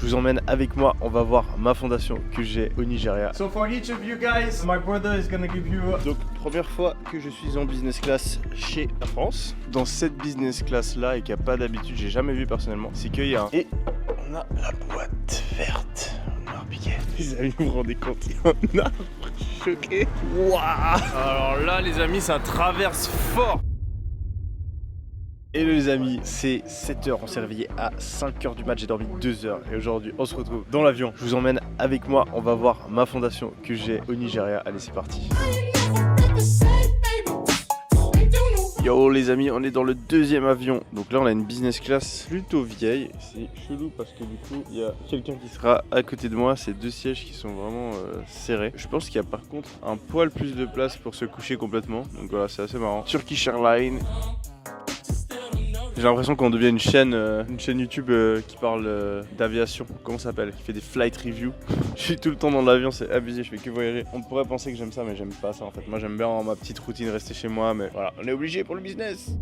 je vous emmène avec moi, on va voir ma fondation que j'ai au Nigeria. So for each of you guys, my brother is gonna give you Donc première fois que je suis en business class chez Air France. Dans cette business class là et qu'il n'y a pas d'habitude, j'ai jamais vu personnellement, c'est qu'il y a un... Et on a la boîte verte, un arbre piqué. Les amis, vous vous rendez compte, il y a un arbre choqué. Waouh. Alors là les amis, ça traverse fort. Hello les amis, c'est 7h, on s'est réveillé à 5h du mat, j'ai dormi 2h et aujourd'hui on se retrouve dans l'avion. Je vous emmène avec moi, on va voir ma fondation que j'ai au Nigeria. Allez, c'est parti. Yo les amis, on est dans le deuxième avion. Donc là on a une business class plutôt vieille. C'est chelou parce que du coup il y a quelqu'un qui sera à côté de moi. C'est deux sièges qui sont vraiment serrés. Je pense qu'il y a par contre un poil plus de place pour se coucher complètement. Donc voilà, c'est assez marrant. Turkish Airlines. J'ai l'impression qu'on devient une chaîne YouTube qui parle d'aviation. Comment ça s'appelle? Qui fait des flight reviews. Je suis tout le temps dans l'avion, c'est abusé, je fais que voyager. On pourrait penser que j'aime ça, mais j'aime pas ça en fait. Moi j'aime bien avoir ma petite routine, rester chez moi, mais voilà, on est obligé pour le business.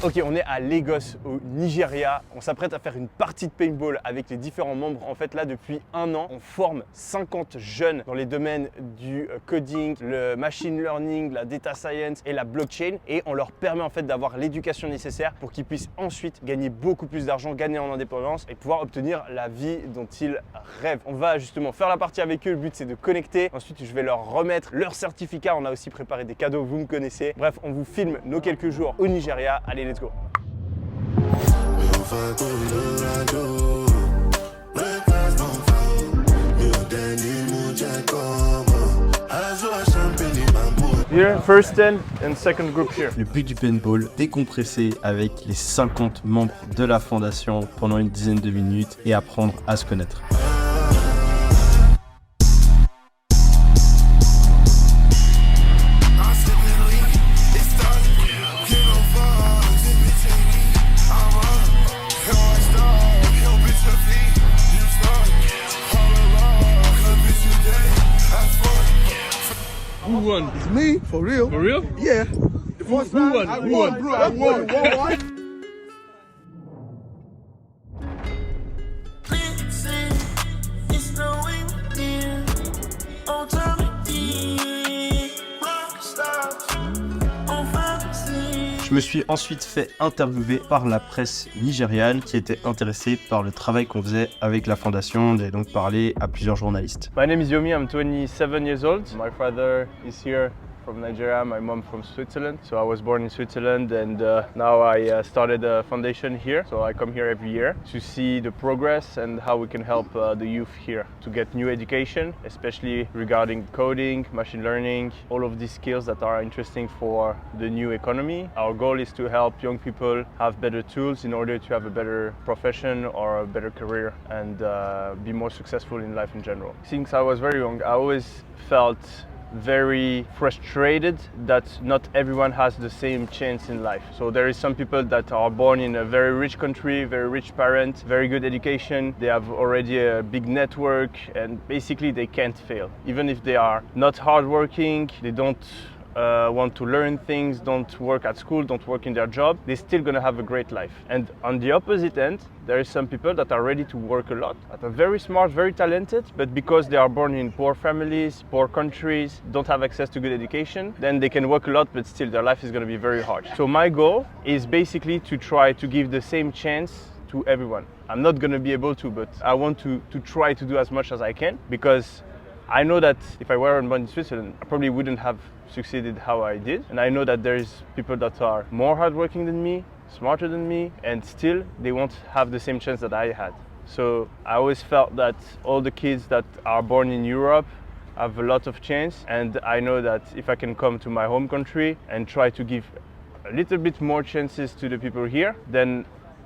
Ok, on est à Lagos au Nigeria. On s'apprête à faire une partie de paintball avec les différents membres. En fait, là, depuis un an, on forme 50 jeunes dans les domaines du coding, le machine learning, la data science et la blockchain. Et on leur permet en fait d'avoir l'éducation nécessaire pour qu'ils puissent ensuite gagner beaucoup plus d'argent, gagner en indépendance et pouvoir obtenir la vie dont ils rêvent. On va justement faire la partie avec eux. Le but, c'est de connecter. Ensuite, je vais leur remettre leur certificat. On a aussi préparé des cadeaux, vous me connaissez. Bref, on vous filme nos quelques jours au Nigeria. Allez, let's go. Here, first 10 and second group here. Le but du paintball, décompresser avec les 50 membres de la fondation pendant une dizaine de minutes et apprendre à se connaître. Who won? It's me, for real. For real? Yeah. The first Who won? I Who won, won? bro. I won. Je me suis ensuite fait interviewer par la presse nigériane qui était intéressée par le travail qu'on faisait avec la fondation. J'ai donc parlé à plusieurs journalistes. My name is Yomi, I'm 27 years old. My father is here from Nigeria, my mom from Switzerland. So I was born in Switzerland and now I started a foundation here. So I come here every year to see the progress and how we can help the youth here to get new education, especially regarding coding, machine learning, all of these skills that are interesting for the new economy. Our goal is to help young people have better tools in order to have a better profession or a better career and be more successful in life in general. Since I was very young, I always felt very frustrated that not everyone has the same chance in life. So there is some people that are born in a very rich country, very rich parents, very good education. They have already a big network and basically they can't fail. Even if they are not hardworking, they don't want to learn things, don't work at school, don't work in their job, they're still gonna have a great life. And on the opposite end, there is some people that are ready to work a lot, that are very smart, very talented, but because they are born in poor families, poor countries, don't have access to good education, then they can work a lot, but still their life is gonna be very hard. So my goal is basically to try to give the same chance to everyone. I'm not gonna be able to, but I want to try to do as much as I can because I know that if I were born in Switzerland, I probably wouldn't have succeeded how I did. And I know that there is people that are more hardworking than me, smarter than me, and still they won't have the same chance that I had. So I always felt that all the kids that are born in Europe have a lot of chance. And I know that if I can come to my home country and try to give a little bit more chances to the people here, then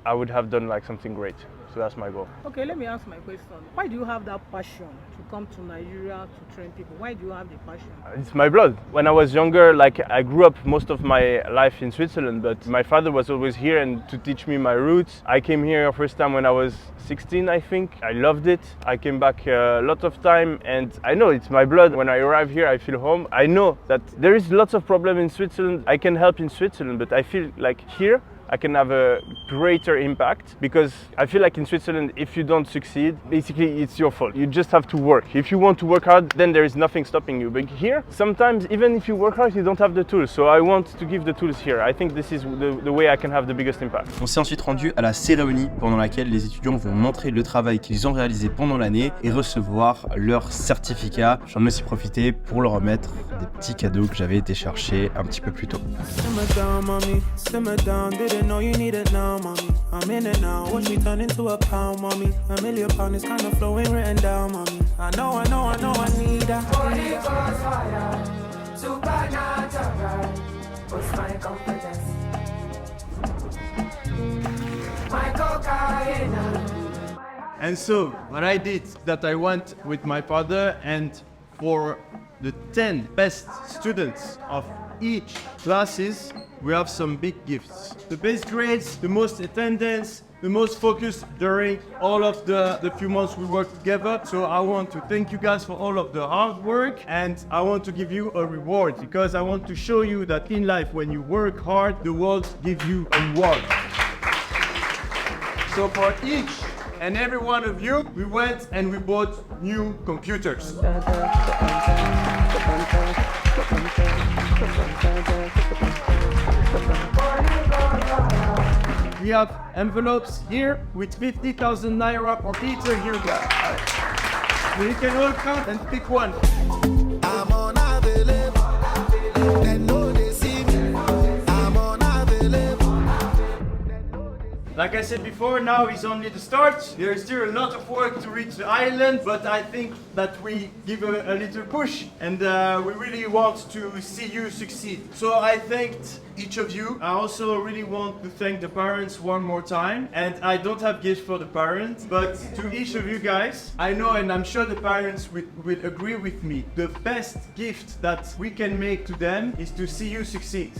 I would have done like something great. So that's my goal. Okay, let me ask my question. Why do you have that passion to come to Nigeria to train people? Why do you have the passion? It's my blood. When I was younger, like I grew up most of my life in Switzerland, but my father was always here and to teach me my roots. I came here first time when I was 16, I think. I loved it. I came back a lot of time and I know it's my blood. When I arrive here, I feel home. I know that there is lots of problem in Switzerland. I can help in Switzerland, but I feel like here I can have a greater impact because I feel like in Switzerland, if you don't succeed, basically it's your fault. You just have to work. If you want to work hard, then there is nothing stopping you. But here, sometimes even if you work hard, you don't have the tools. So I want to give the tools here. I think this is the way I can have the biggest impact. On s'est ensuite rendu à la cérémonie pendant laquelle les étudiants vont montrer le travail qu'ils ont réalisé pendant l'année et recevoir leur certificat. J'en ai aussi profité pour leur remettre des petits cadeaux que j'avais été chercher un petit peu plus tôt. Didn't know you need it now, mommy. I'm in it now. Watch me turn into a pound, mommy. $1 million is kind of flowing written down, mommy. I know, I need that. Holy Ghost fire, supernatural. What's my confidence? My cocaine. And so, what I did that I went with my father and for the 10 best students of each classes, we have some big gifts. The best grades, the most attendance, the most focus during all of the few months we worked together. So I want to thank you guys for all of the hard work and I want to give you a reward because I want to show you that in life when you work hard, the world gives you a reward. So for each and every one of you, we went and we bought new computers. We have envelopes here with 50,000 naira for Peter here, guys. So you can all come and pick one. I'm unavailable. They know they see me. I'm unavailable. Like I said before, now is only the start. There is still a lot of work to reach the island, but I think that we give a little push and we really want to see you succeed. So I thanked each of you. I also really want to thank the parents one more time. And I don't have gifts for the parents, but to each of you guys, I know and I'm sure the parents will agree with me. The best gift that we can make to them is to see you succeed.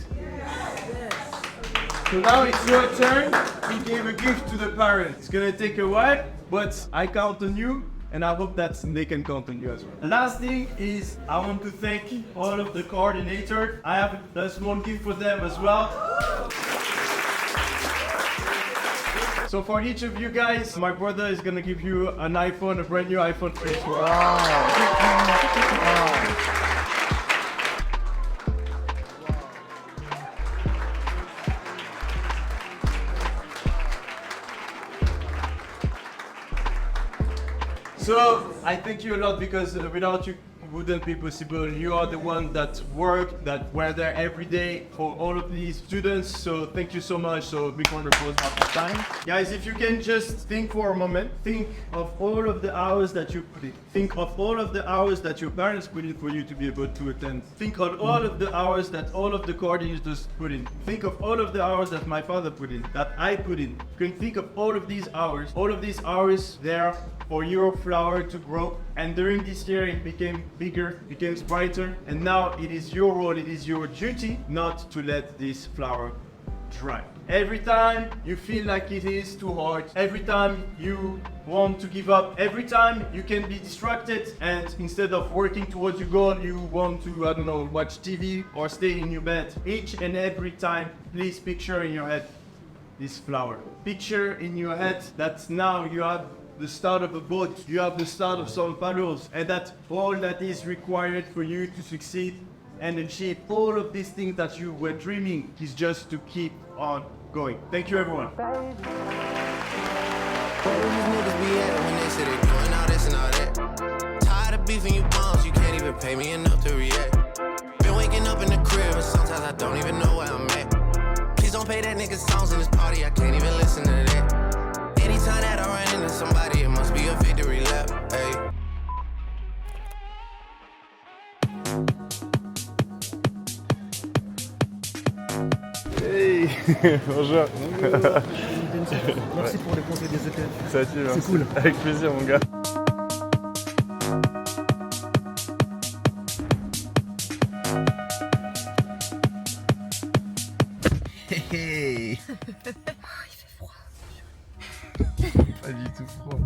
So now it's your turn to give a gift to the parents. It's gonna take a while, but I count on you and I hope that they can count on you as well. The last thing is I want to thank all of the coordinators. I have a small gift for them as well. So for each of you guys, my brother is gonna give you an iPhone, a brand new iPhone 3. Wow. So I thank you a lot because without you, it wouldn't be possible. You are the one that work, that were there every day for all of these students. So thank you so much. So big round of applause half the time. Guys, if you can just think for a moment, think of all of the hours that you put in. Think of all of the hours that your parents put in for you to be able to attend. Think of all of the hours that all of the coordinators put in. Think of all of the hours that my father put in, that I put in. You can think of all of these hours there for your flower to grow. And during this year, it became bigger, became brighter. And now it is your role, it is your duty not to let this flower dry. Every time you feel like it is too hard, every time you want to give up, every time you can be distracted and instead of working towards your goal, you want to, I don't know, watch TV or stay in your bed. Each and every time, please picture in your head this flower. Picture in your head that now you have the start of a boat, you have the start of some paddles, and that all that is required for you to succeed and achieve all of these things that you were dreaming is just to keep on going. Thank you, everyone. Where these niggas be at when they say they doing all this and all that? Tired of beefing you bums, you can't even pay me enough to react. Been waking up in the crib and sometimes I don't even know where I'm at. Please don't pay that nigga songs in this party, I can't even listen to that. Anytime that I run into somebody, it must be a victory lap, hey. Hey, bonjour. Merci pour les conseils des ETF. Ça tue, C'est cool. Avec plaisir, mon gars. Hey. Pas du tout froid.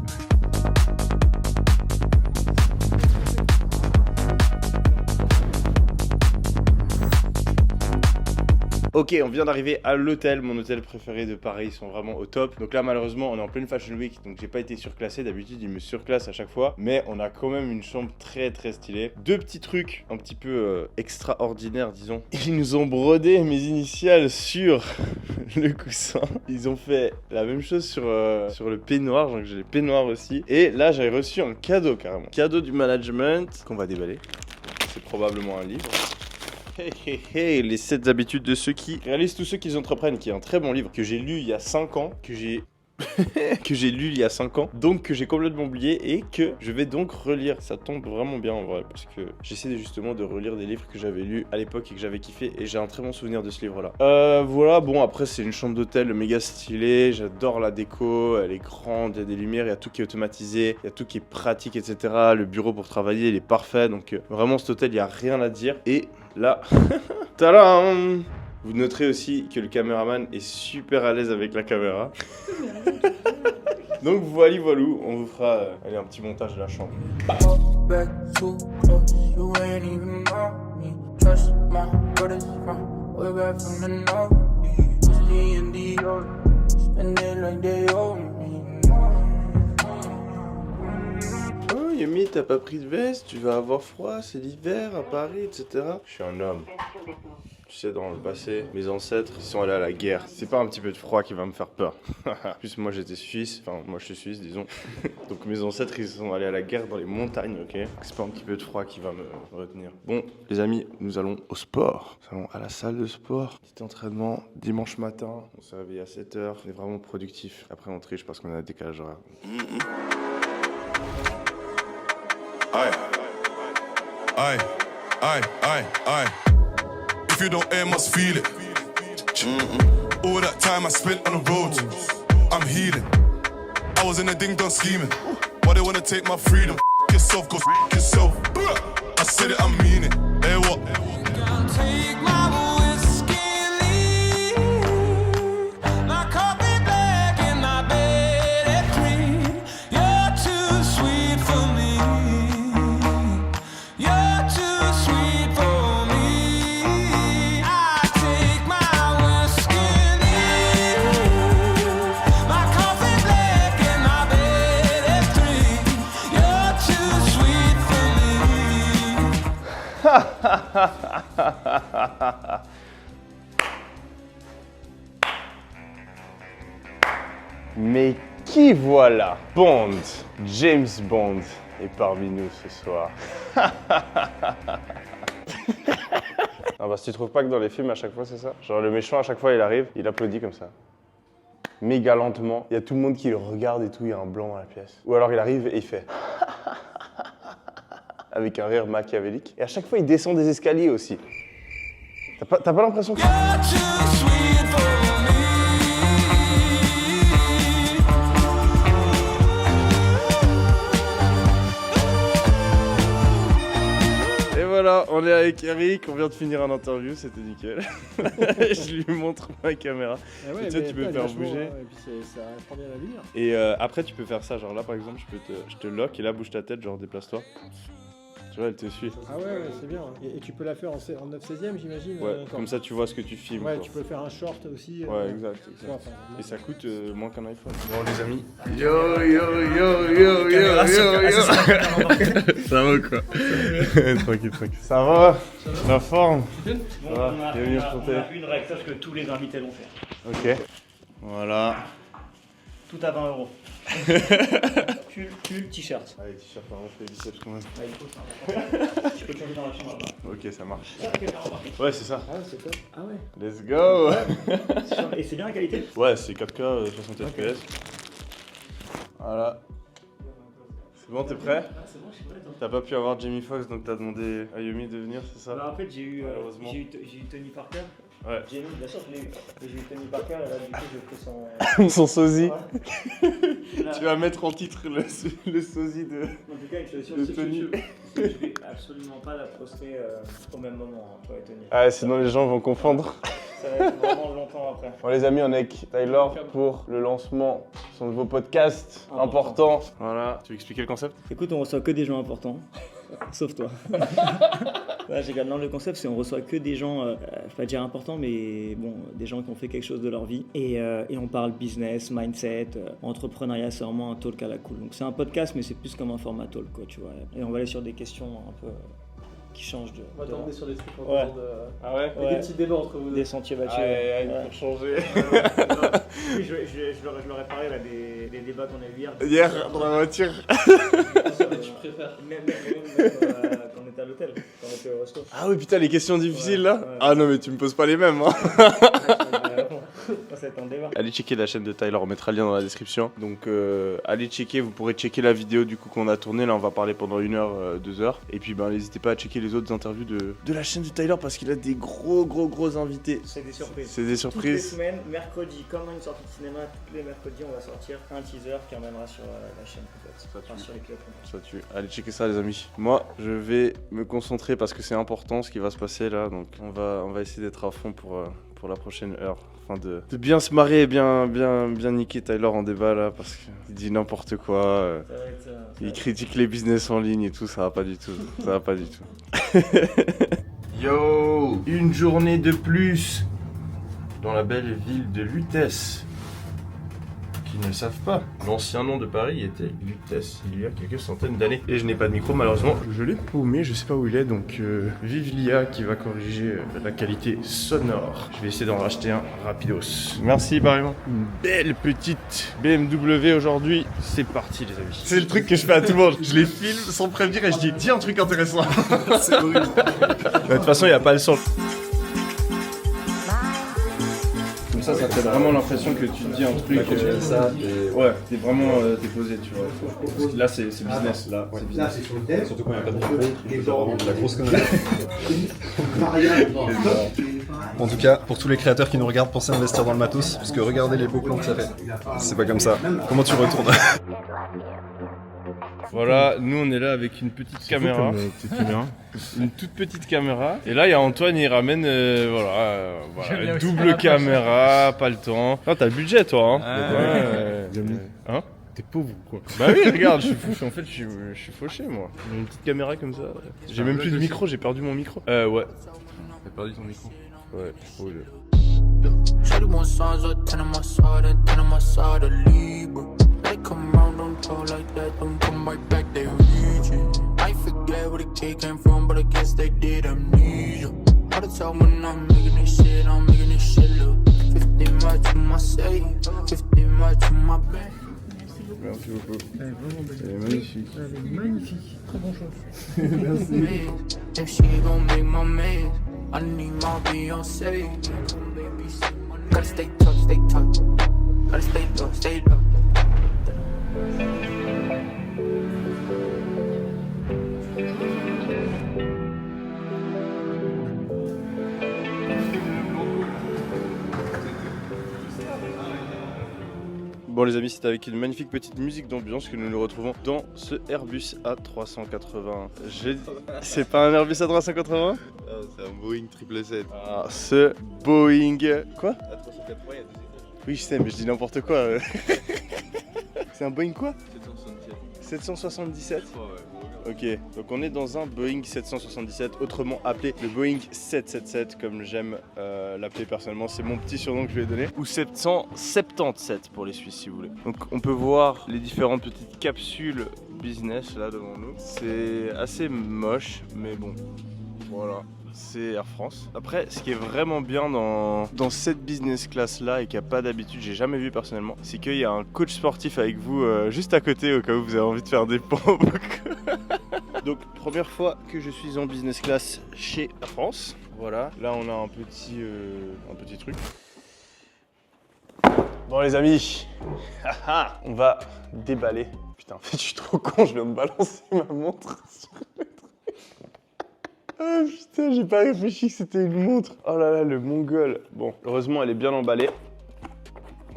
Ok, on vient d'arriver à l'hôtel, mon hôtel préféré de Paris, ils sont vraiment au top. Donc là malheureusement on est en pleine Fashion Week, donc j'ai pas été surclassé, d'habitude ils me surclassent à chaque fois. Mais on a quand même une chambre très stylée. Deux petits trucs un petit peu extraordinaires disons. Ils nous ont brodé mes initiales sur le coussin. Ils ont fait la même chose sur le peignoir, donc j'ai les peignoirs aussi. Et là j'ai reçu un cadeau carrément. Cadeau du management qu'on va déballer. C'est probablement un livre. Les 7 habitudes de ceux qui réalisent tous ceux qu'ils entreprennent, qui est un très bon livre que j'ai lu il y a 5 ans, que j'ai lu il y a 5 ans, donc que j'ai complètement oublié et que je vais donc relire. Ça tombe vraiment bien en vrai, parce que j'essaie justement de relire des livres que j'avais lus à l'époque et que j'avais kiffé, et j'ai un très bon souvenir de ce livre là. Voilà, bon après c'est une chambre d'hôtel méga stylée, j'adore la déco, elle est grande, il y a des lumières, il y a tout qui est automatisé, il y a tout qui est pratique, etc. Le bureau pour travailler il est parfait, donc vraiment cet hôtel il n'y a rien à dire. Et là, tadam! Vous noterez aussi que le caméraman est super à l'aise avec la caméra. Donc voilà, on vous fera allez, un petit montage de la chambre. Back too close, you ain't even know me. Trust my brothers from way back from the north. Whiskey and Dior, spend it like they owe me. Oh Yumi, t'as pas pris de veste, tu vas avoir froid, c'est l'hiver à Paris, etc. Je suis un homme. Tu sais, dans le passé, mes ancêtres, ils sont allés à la guerre. C'est pas un petit peu de froid qui va me faire peur. En plus, moi j'étais suisse, enfin, moi je suis suisse, disons. Donc mes ancêtres, ils sont allés à la guerre dans les montagnes, ok? C'est pas un petit peu de froid qui va me retenir. Bon, les amis, nous allons au sport. Nous allons à la salle de sport. Petit entraînement dimanche matin. On s'est réveillé à 7h. On est vraiment productif. Après, on triche parce qu'on a un décalage horaire. Aye, aye, aye, aye. If you don't air, must feel it. All that time I spent on the road, I'm healing. I was in a ding dong scheming. Why they wanna take my freedom? Yourself, go yourself. I said it, I mean it. Hey, what? Take my whiskey, my coffee black and my bed at green. You're too sweet for me. You're too sweet for me. I take my whiskey, my coffee black and my bed at green. You're too sweet for me. Mais qui voilà? Bond, James Bond est parmi nous ce soir. Ah bah si tu trouves pas que dans les films à chaque fois c'est ça? Genre le méchant à chaque fois il arrive, il applaudit comme ça. Méga lentement, il y a tout le monde qui le regarde et tout, il y a un blanc dans la pièce. Ou alors il arrive et il fait avec un rire machiavélique. Et à chaque fois il descend des escaliers aussi. T'as pas l'impression que... Voilà, on est avec Eric, on vient de finir un interview, c'était nickel. Je lui montre ma caméra. Ah ouais, tu sais, tu peux faire bouger. Et puis ça prend bien la lumière. Et après, tu peux faire ça, genre là par exemple, je te lock et là, bouge ta tête, genre déplace-toi. Tu vois, elle te suit. Ah ouais, c'est bien. Et tu peux la faire en 9/16e, j'imagine. Ouais, comme ça tu vois ce que tu filmes. Ouais, quoi. tu peux faire un short aussi. Ouais, exact. Enfin, et ça coûte moins qu'un iPhone. Bon les amis, ça va quoi? Tranquille. Ça va? La forme? Bon, on a une règle, sache que tous les invités l'ont fait. Ok. Voilà. Tout à 20 €. Pull, t-shirt. Allez, t-shirt, on fait biceps quand même. Ouais, il faut ça. Je peux te changer dans la chambre là-bas. Ok, ça marche. Ouais, c'est ça. Ah, c'est top. Ah ouais. Let's go. Et c'est bien la qualité? Ouais, c'est 4K, 60 FPS. Voilà. C'est bon, t'es prêt? Ah, c'est bon, je suis prêt. T'as pas pu avoir Jamie Foxx, donc t'as demandé à Yumi de venir, c'est ça? Bah, en fait, j'ai eu Malheureusement. Tony Parker. Ouais. J'ai mis, bien sûr, j'ai eu Tony Parker et là, du coup, j'ai pris son. Son sosie. Ouais. Tu vas mettre en titre le sosie de. En tout cas, une chose de sûre, Tony. je vais absolument pas la poster au même moment, hein, toi et Tony. Ah, sinon les gens vont confondre. Ça va être vraiment longtemps après. Bon les amis, on est avec Tyler pour le lancement de son nouveau podcast important. Voilà. Tu veux expliquer le concept? Écoute, on reçoit que des gens importants, sauf toi. Ouais, non, le concept, c'est on reçoit que des gens, je vais pas dire importants, mais bon, des gens qui ont fait quelque chose de leur vie. Et on parle business, mindset, entrepreneuriat, c'est vraiment un talk à la cool. Donc c'est un podcast, mais c'est plus comme un format talk, quoi, tu vois. Et on va aller sur des questions un peu qui changent de. On va t'emmener sur des trucs en Ouais. dehors de. Ah ouais? Avec des petits débats entre vous. Des sentiers battus. Pour changer. Oui, je leur ai parlé là, des débats qu'on a eu hier. Hier, dans la voiture. Tu préfères. Même quand on était à l'hôtel, quand on était au resto. Ah oui, putain, les questions difficiles là. Ouais. Ah non, mais tu me poses pas les mêmes. Hein. Ça va être un débat. Allez checker la chaîne de Tyler, on mettra le lien dans la description. Donc allez checker, vous pourrez checker la vidéo du coup qu'on a tournée. Là, on va parler pendant 1 heure, 2 heures. Et puis n'hésitez pas à checker les autres interviews de la chaîne de Tyler parce qu'il a des gros invités. C'est des surprises. C'est des surprises. Toutes les semaines, mercredi, comme une sortie de cinéma, tous les mercredis, on va sortir un teaser qui emmènera sur la chaîne complète. Enfin, sur les clips complets. Ça tue. Allez checker ça les amis. Moi je vais me concentrer parce que c'est important ce qui va se passer là. Donc on va essayer d'être à fond pour la prochaine heure. Enfin de bien se marrer et bien niquer Tyler en débat là parce qu'il dit n'importe quoi. Ça va être, Il critique les business en ligne et tout, ça va pas du tout. Ça va pas du tout. Yo, une journée de plus dans la belle ville de Lutèce. Qui ne le savent pas, l'ancien nom de Paris était Lutèce il y a quelques centaines d'années. Et je n'ai pas de micro malheureusement, je l'ai paumé, je sais pas où il est, donc vive l'IA qui va corriger la qualité sonore. Je vais essayer d'en racheter un rapidos. Merci apparemment. Une belle petite BMW aujourd'hui, c'est parti les amis. C'est le truc que je fais à tout le monde, je les filme sans prévenir et je dis un truc intéressant. C'est horrible. De toute façon il n'y a pas le son. Ça te donne vraiment l'impression que tu dis un truc. Quand tu dis ça, t'es vraiment t'es posé, tu vois. Parce que là, c'est business. Là, c'est business. Surtout quand il n'y a pas de micro, c'est vraiment de la grosse connerie. En tout cas, pour tous les créateurs qui nous regardent, pensez à investir dans le matos, parce que regardez les beaux plans que ça fait. C'est pas comme ça. Comment tu retournes? Voilà, nous on est là avec une petite caméra. Une toute petite caméra. Et là, il y a Antoine, il ramène voilà, double caméra, pas le temps. Ah, t'as le budget toi, hein? Hein? T'es pauvre quoi. Bah oui, regarde, je suis fauché moi. J'ai une petite caméra comme ça. J'ai même plus de micro, j'ai perdu mon micro. Ouais. T'as perdu ton micro? Ouais, oh là. Shawty want signs up, 10 on my side and 10 on my side, a Libra. They come round, don't talk like that, don't come right back, they reaching. I forget where the kid came from, but I guess they did amnesia. All the time when I'm making this shit look 50 miles to my save, 50 miles to my bank. Merci beaucoup. Elle est vraiment belle. Elle est magnifique. Elle est magnifique. Très bon choix. Merci. If she gon' make my man, I need my Beyoncé. Gotta stay tough, stay tough. Gotta stay low, stay low. Bon les amis, c'est avec une magnifique petite musique d'ambiance que nous nous retrouvons dans ce Airbus A380. C'est pas un Airbus A380 ? C'est un Boeing 777. Ah, ce Boeing... Quoi ? A380, il y a 2 étages. Oui je sais, mais je dis n'importe quoi. C'est un Boeing quoi ? 777. Ok, donc on est dans un Boeing 777, autrement appelé le Boeing 777, comme j'aime l'appeler personnellement, c'est mon petit surnom que je lui ai donné, ou 777 pour les Suisses si vous voulez. Donc on peut voir les différentes petites capsules business là devant nous, c'est assez moche, mais bon, voilà. C'est Air France. Après, ce qui est vraiment bien dans cette business class là et qu'il n'y a pas d'habitude, j'ai jamais vu personnellement, c'est qu'il y a un coach sportif avec vous juste à côté au cas où vous avez envie de faire des pompes. Donc, première fois que je suis en business class chez Air France. Voilà, là on a un petit truc. Bon les amis, on va déballer. Putain, en fait je suis trop con, je viens de balancer ma montre sur le truc. Ah putain, j'ai pas réfléchi que c'était une montre. Oh là là, le mongol. Bon, heureusement, elle est bien emballée.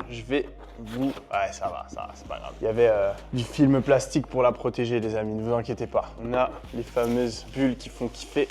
Je vais vous... Ouais, ça va, c'est pas grave. Il y avait du film plastique pour la protéger, les amis, ne vous inquiétez pas. On a les fameuses bulles qui font kiffer.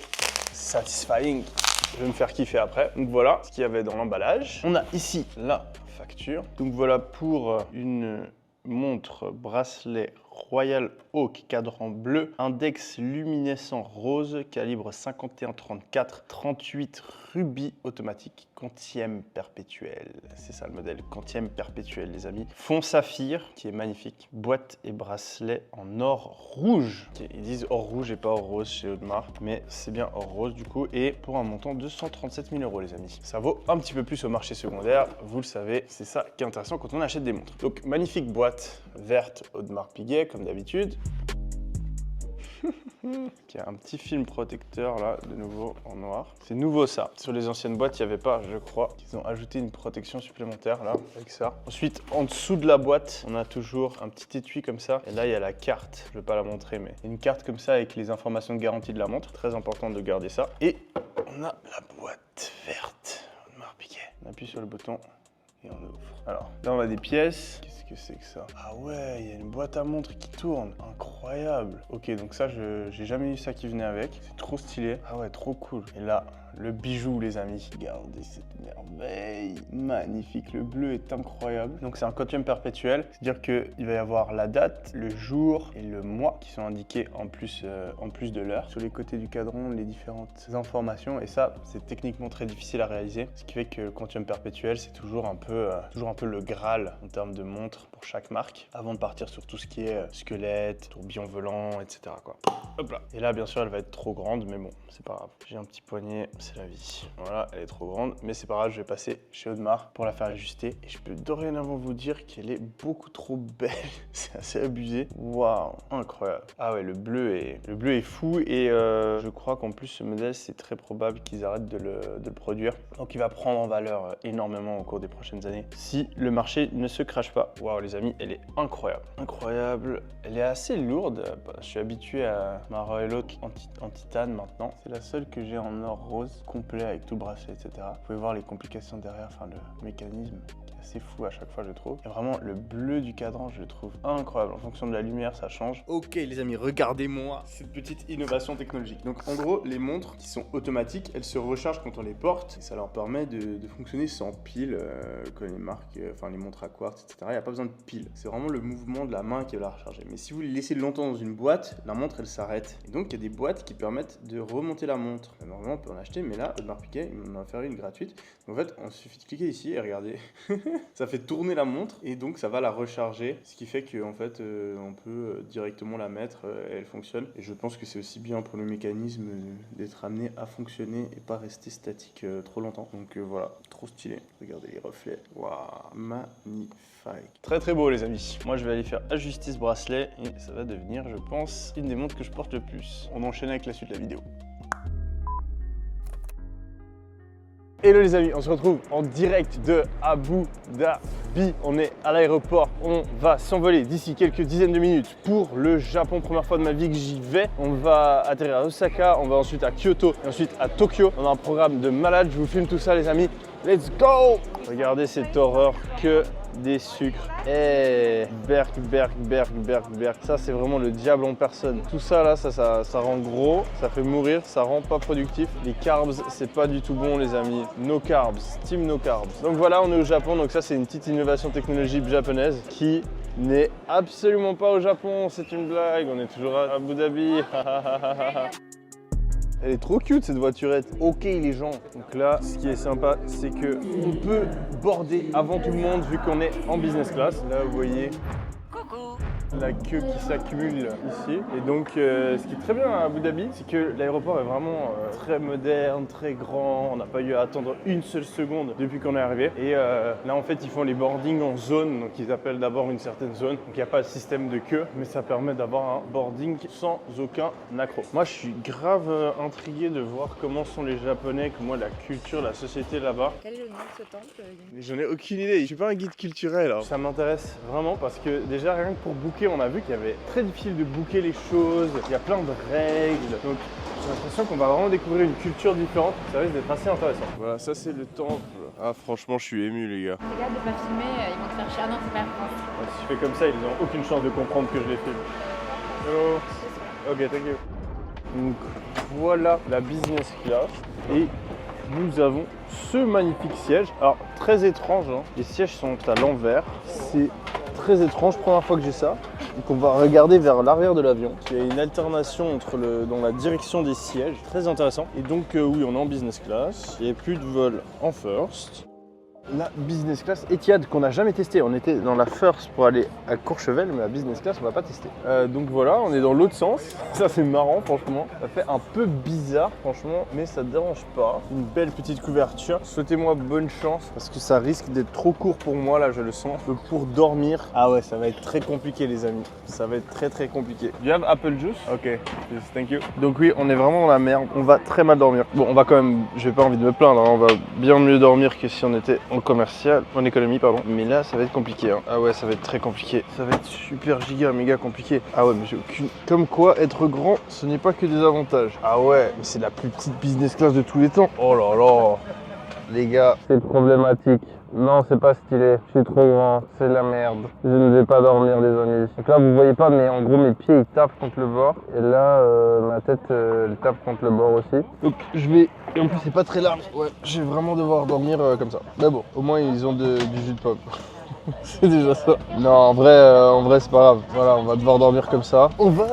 Satisfying. Je vais me faire kiffer après. Donc voilà ce qu'il y avait dans l'emballage. On a ici la facture. Donc voilà pour une montre bracelet Royal Oak, cadran bleu, index luminescent rose, calibre 51-34, 38 rubis automatique, quantième perpétuel. C'est ça le modèle, quantième perpétuel les amis. Fond saphir, qui est magnifique. Boîte et bracelet en or rouge. Ils disent or rouge et pas or rose chez Audemars, mais c'est bien or rose du coup. Et pour un montant de 137 000 € les amis. Ça vaut un petit peu plus au marché secondaire, vous le savez. C'est ça qui est intéressant quand on achète des montres. Donc magnifique boîte verte Audemars Piguet comme d'habitude. Qui a un petit film protecteur là, de nouveau en noir. C'est nouveau ça. Sur les anciennes boîtes, il n'y avait pas, je crois. Ils ont ajouté une protection supplémentaire là, avec ça. Ensuite, en dessous de la boîte, on a toujours un petit étui comme ça. Et là, il y a la carte. Je ne vais pas la montrer, mais une carte comme ça avec les informations de garantie de la montre. Très important de garder ça. Et on a la boîte verte. Audemars Piguet. On appuie sur le bouton et on ouvre. Alors, là, on a des pièces. Qu'est-ce que c'est que ça? Ah ouais, il y a une boîte à montre qui tourne. Incroyable. Ok, donc ça, j'ai jamais eu ça qui venait avec. C'est trop stylé. Ah ouais, trop cool. Et là, le bijou, les amis. Regardez cette merveille. Magnifique. Le bleu est incroyable. Donc, c'est un quantième perpétuel. C'est-à-dire qu'il va y avoir la date, le jour et le mois qui sont indiqués en plus de l'heure. Sur les côtés du cadran, les différentes informations. Et ça, c'est techniquement très difficile à réaliser. Ce qui fait que le quantième perpétuel, c'est toujours un peu le Graal en termes de montre pour chaque marque. Avant de partir sur tout ce qui est squelette, tourbillon volant, etc. quoi. Hop là. Et là, bien sûr, elle va être trop grande, mais bon, c'est pas grave. J'ai un petit poignet, c'est la vie. Voilà, elle est trop grande, mais c'est pas grave, je vais passer chez Audemars pour la faire ajuster. Et je peux dorénavant vous dire qu'elle est beaucoup trop belle. C'est assez abusé. Waouh, incroyable. Ah ouais, le bleu est fou et je crois qu'en plus, ce modèle, c'est très probable qu'ils arrêtent de le produire. Donc, il va prendre en valeur énormément au cours des prochaines années si le marché ne se crache pas. Waouh, les amis, elle est incroyable. Incroyable. Elle est assez lourde. Je suis habitué à ma Royal Oak en titane maintenant. C'est la seule que j'ai en or rose, complet avec tout le bracelet, etc. Vous pouvez voir les complications derrière, enfin le mécanisme. C'est fou à chaque fois je trouve. Et vraiment le bleu du cadran je le trouve incroyable. En fonction de la lumière ça change. Ok les amis, regardez-moi cette petite innovation technologique. Donc en gros les montres qui sont automatiques, elles se rechargent quand on les porte. Et ça leur permet de fonctionner sans pile comme les marques, enfin les montres à quartz, etc. Il n'y a pas besoin de pile. C'est vraiment le mouvement de la main qui va la recharger. Mais si vous les laissez longtemps dans une boîte, la montre elle s'arrête. Et donc il y a des boîtes qui permettent de remonter la montre. Normalement on peut en acheter, mais là Audemars Piguet il m'en a fait une gratuite. Donc, en fait on suffit de cliquer ici et regardez. Ça fait tourner la montre et donc ça va la recharger, ce qui fait qu'en fait on peut directement la mettre et elle fonctionne. Et je pense que c'est aussi bien pour le mécanisme d'être amené à fonctionner et pas rester statique trop longtemps. Donc voilà, trop stylé. Regardez les reflets, waouh, magnifique. Très très beau les amis. Moi je vais aller faire ajuster ce bracelet et ça va devenir, je pense, une des montres que je porte le plus. On enchaîne avec la suite de la vidéo. Hello les amis, on se retrouve en direct de Abu Dhabi. On est à l'aéroport, on va s'envoler d'ici quelques dizaines de minutes pour le Japon. Première fois de ma vie que j'y vais. On va atterrir à Osaka, on va ensuite à Kyoto et ensuite à Tokyo. On a un programme de malade, je vous filme tout ça les amis. Let's go! Regardez cette horreur, que des sucres. Berk. Ça, c'est vraiment le diable en personne. Tout ça, là, ça rend gros, ça fait mourir, ça rend pas productif. Les carbs, c'est pas du tout bon, les amis. No carbs, team no carbs. Donc voilà, on est au Japon. Donc ça, c'est une petite innovation technologique japonaise qui n'est absolument pas au Japon. C'est une blague. On est toujours à Abu Dhabi. Elle est trop cute cette voiturette. Ok les gens. Donc là, ce qui est sympa, c'est que on peut border avant tout le monde vu qu'on est en business class. Là, vous voyez la queue qui s'accumule ici. Et donc, ce qui est très bien à Abu Dhabi, c'est que l'aéroport est vraiment très moderne, très grand. On n'a pas eu à attendre une seule seconde depuis qu'on est arrivé. Et là, en fait, ils font les boardings en zone. Donc, ils appellent d'abord une certaine zone. Donc, il n'y a pas de système de queue, mais ça permet d'avoir un boarding sans aucun accroc. Moi, je suis grave intrigué de voir comment sont les Japonais, comment la culture, la société là-bas. Quel est le nom de ce temple? J'en ai aucune idée. Je suis pas un guide culturel. Alors. Ça m'intéresse vraiment parce que déjà, rien que pour booker, on a vu qu'il y avait très difficile de booker les choses. Il y a plein de règles. Donc, J'ai l'impression qu'on va vraiment découvrir une culture différente. Ça risque d'être assez intéressant. Voilà, ça c'est le temple. Ah, franchement, je suis ému, les gars. Regarde de pas filmer, ils vont te faire chier. Ah non, c'est pas France. Ouais, si je fais comme ça, ils n'ont aucune chance de comprendre que je les filme. Hello. Ok, thank you. Donc voilà la business class. Et nous avons ce magnifique siège. Alors, très étrange, hein. Les sièges sont à l'envers. C'est très étrange, première fois que j'ai ça. Donc on va regarder vers l'arrière de l'avion. Il y a une alternation dans la direction des sièges, très intéressant. Et donc oui, on est en business class. Il n'y a plus de vol en first. La business class Etihad qu'on n'a jamais testé. On était dans la first pour aller à Courchevel, mais la business class on va pas tester. Donc voilà, on est dans l'autre sens. Ça c'est marrant franchement. Ça fait un peu bizarre franchement, mais ça dérange pas. Une belle petite couverture. Souhaitez-moi bonne chance parce que ça risque d'être trop court pour moi là, je le sens. Pour dormir, ah ouais, ça va être très compliqué les amis. Ça va être très compliqué. You have apple juice? Ok, yes, thank you. Donc oui, on est vraiment dans la merde. On va très mal dormir. Bon, on va quand même, j'ai pas envie de me plaindre, hein. On va bien mieux dormir que si on était en économie pardon, mais là ça va être compliqué hein. Ah ouais, ça va être très compliqué, ça va être super méga compliqué. Ah ouais, mais j'ai aucune... Comme quoi être grand ce n'est pas que des avantages. Ah ouais, mais c'est la plus petite business class de tous les temps. Oh là là les gars, c'est problématique. Non, c'est pas stylé, je suis trop grand, c'est de la merde. Je ne vais pas dormir les amis. Donc là vous voyez pas, mais en gros mes pieds ils tapent contre le bord. Et là ma tête elle tape contre le bord aussi. Donc je vais... Et en plus c'est pas très large. Ouais, je vais vraiment devoir dormir comme ça. Mais bon, au moins ils ont du jus de pomme. C'est déjà ça. Non, en vrai c'est pas grave. Voilà, on va devoir dormir comme ça. On va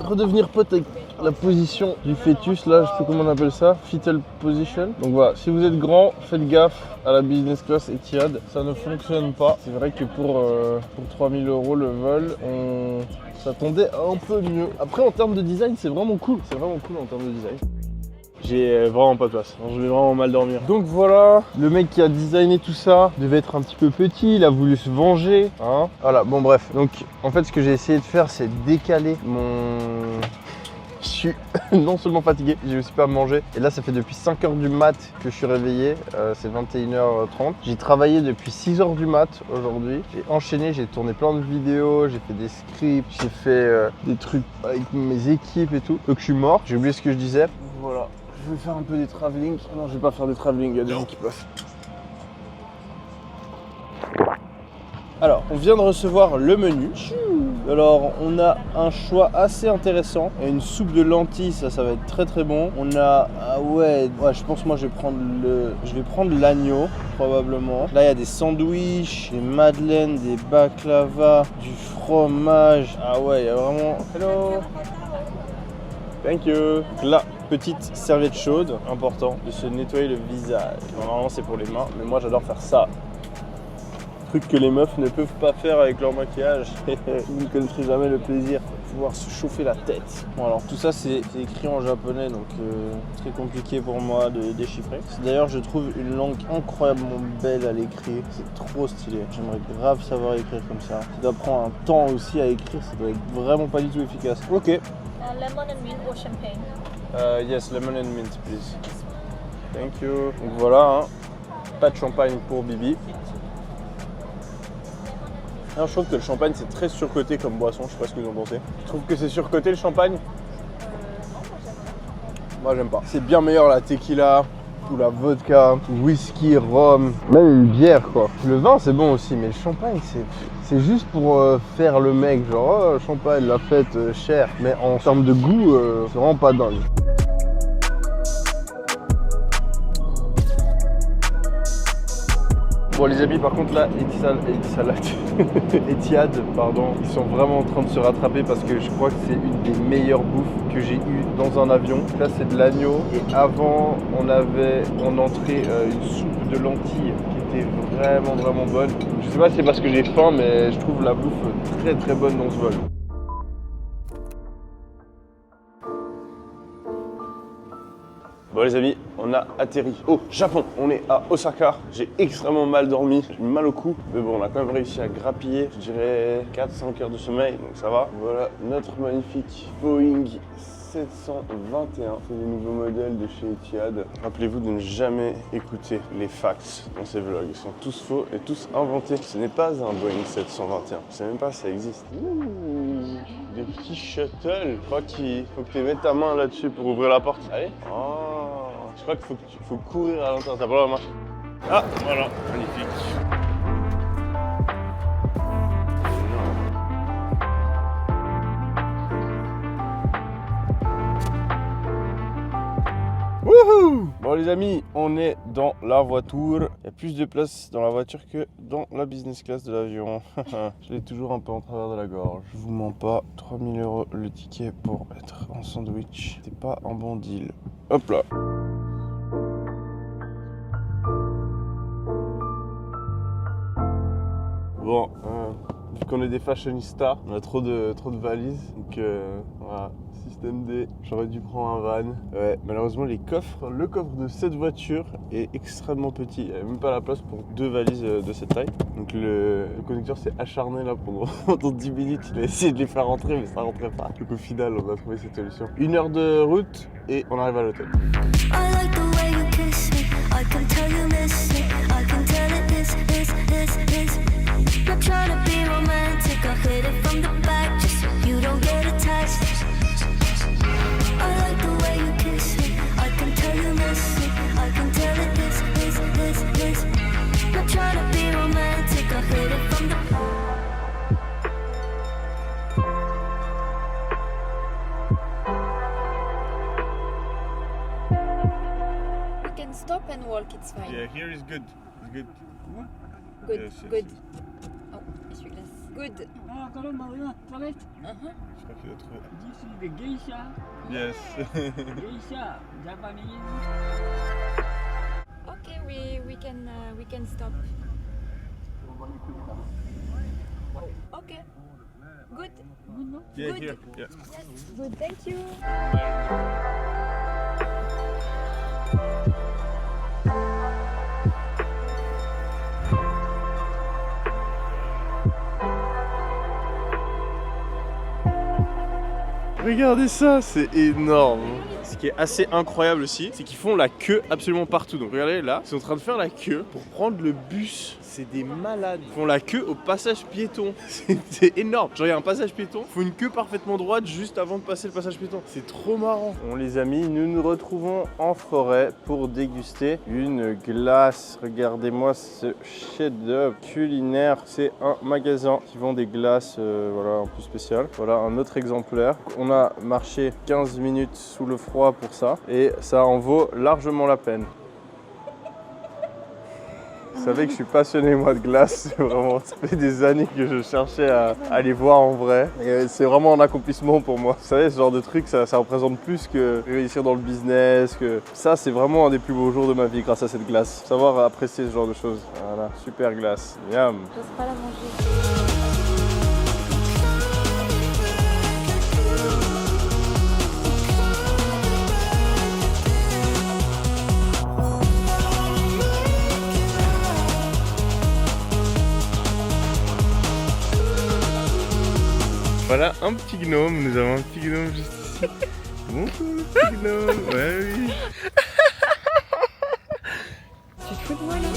redevenir pote avec la position du fœtus, là, je sais plus comment on appelle ça, fetal position. Donc voilà, si vous êtes grand, faites gaffe à la business class Etihad, ça ne fonctionne pas. C'est vrai que pour 3000 € le vol, on s'attendait un peu mieux. Après, en termes de design, c'est vraiment cool. C'est vraiment cool en termes de design. J'ai vraiment pas de place, je vais vraiment mal dormir. Donc voilà, le mec qui a designé tout ça devait être un petit peu petit, il a voulu se venger. Hein, voilà, bon bref. Donc en fait ce que j'ai essayé de faire c'est décaler mon... Je suis non seulement fatigué, j'ai aussi pas mangé. Et là ça fait depuis 5 h du mat que je suis réveillé, c'est 21h30. J'ai travaillé depuis 6 h du mat aujourd'hui. J'ai enchaîné, j'ai tourné plein de vidéos, j'ai fait des scripts, j'ai fait des trucs avec mes équipes et tout. Donc je suis mort, j'ai oublié ce que je disais. Voilà. Je vais faire un peu des travelling. Non, je vais pas faire des travelling, il y a des gens qui passent. Alors, on vient de recevoir le menu. Alors, on a un choix assez intéressant. Il y a une soupe de lentilles, ça va être très bon. On a, ah ouais, je pense moi je vais prendre l'agneau probablement. Là, il y a des sandwichs, des madeleines, des baklava, du fromage. Ah ouais, il y a vraiment... Hello. Thank you. Là, petite serviette chaude, important de se nettoyer le visage. Normalement c'est pour les mains, mais moi j'adore faire ça. Truc que les meufs ne peuvent pas faire avec leur maquillage. Vous ne connaîtrez jamais le plaisir de pouvoir se chauffer la tête. Bon alors tout ça c'est écrit en japonais, donc très compliqué pour moi de déchiffrer. D'ailleurs je trouve une langue incroyablement belle à l'écrit, c'est trop stylé. J'aimerais grave savoir écrire comme ça. Ça doit prendre un temps aussi à écrire, ça doit être vraiment pas du tout efficace. Ok. Lemon and mint or champagne? Yes, lemon and mint, please. Thank you. Donc voilà, hein. Pas de champagne pour Bibi. Alors, je trouve que le champagne c'est très surcoté comme boisson, je sais pas ce que vous en pensez. Je trouve que c'est surcoté le champagne. Moi j'aime pas. C'est bien meilleur la tequila, ou la vodka, whisky, rhum, même une bière quoi. Le vin c'est bon aussi, mais le champagne c'est juste pour faire le mec, genre oh, champagne, la fête, cher. Mais en termes de goût, c'est vraiment pas dingue. Bon les amis, par contre là, Etihad, pardon, ils sont vraiment en train de se rattraper parce que je crois que c'est une des meilleures bouffes que j'ai eues dans un avion. Là c'est de l'agneau et avant on avait en entrée une soupe de lentilles qui était vraiment bonne. Je sais pas si c'est parce que j'ai faim, mais je trouve la bouffe très bonne dans ce vol. Bon les amis, on a atterri au Japon. On est à Osaka. J'ai extrêmement mal dormi, j'ai mal au cou. Mais bon, on a quand même réussi à grappiller, je dirais 4-5 heures de sommeil, donc ça va. Voilà notre magnifique Boeing 1721. C'est les nouveaux modèles de chez Etihad. Rappelez-vous de ne jamais écouter les facts dans ces vlogs. Ils sont tous faux et tous inventés. Ce n'est pas un Boeing 721. Je sais même pas si ça existe. Ouh, des petits shuttles. Je crois qu'il faut que tu mettes ta main là-dessus pour ouvrir la porte. Allez. Oh. Je crois qu'il faut courir à l'intérieur. T'as pas le droit de marcher. Ah, voilà. Magnifique. Wouhou! Bon les amis, on est dans la voiture. Il y a plus de place dans la voiture que dans la business class de l'avion. Je l'ai toujours un peu en travers de la gorge. Je vous mens pas, 3000 € le ticket pour être en sandwich. C'est pas un bon deal. Hop là. Bon, vu qu'on est des fashionistas, on a trop de valises. Donc voilà. Système D, j'aurais dû prendre un van. Ouais, malheureusement le coffre de cette voiture est extrêmement petit. Il n'y avait même pas la place pour 2 valises de cette taille. Donc le conducteur s'est acharné là pendant 10 minutes. Il a essayé de les faire rentrer mais ça rentrait pas. Donc au final on a trouvé cette solution. 1 heure de route et on arrive à l'hôtel. Stop and walk, it's fine. Yeah, here is good. It's good. Good, Yes, yes. good. Oh, essuie-glace. Good. Ah, quand même, Maria, toilette. Je crois qu'il a trouvé. This is the geisha. Yes. Geisha, Japanese. Okay, we can stop. Okay. Good. Good, no? Yeah, Good. here. Yeah. Yes, good. Thank you. Regardez ça, c'est énorme. Ce qui est assez incroyable aussi, c'est qu'ils font la queue absolument partout. Donc regardez là, ils sont en train de faire la queue pour prendre le bus. C'est des malades. Ils font la queue au passage piéton. C'est énorme. Genre il y a un passage piéton, il faut une queue parfaitement droite juste avant de passer le passage piéton. C'est trop marrant. Bon les amis, nous nous retrouvons en forêt pour déguster une glace. Regardez-moi ce chef-d'œuvre culinaire. C'est un magasin qui vend des glaces voilà, un peu spéciales. Voilà un autre exemplaire. On a marché 15 minutes sous le froid pour ça et ça en vaut largement la peine. Vous savez que je suis passionné moi de glace, vraiment, ça fait des années que je cherchais à les voir en vrai et c'est vraiment un accomplissement pour moi. Vous savez ce genre de truc ça représente plus que réussir dans le business, que ça c'est vraiment un des plus beaux jours de ma vie grâce à cette glace. Savoir apprécier ce genre de choses, voilà, super glace, yum. J'ose pas la manger. Voilà un petit gnome, nous avons un petit gnome juste ici. Bonjour le petit gnome, ouais oui. Tu te fous de moi là?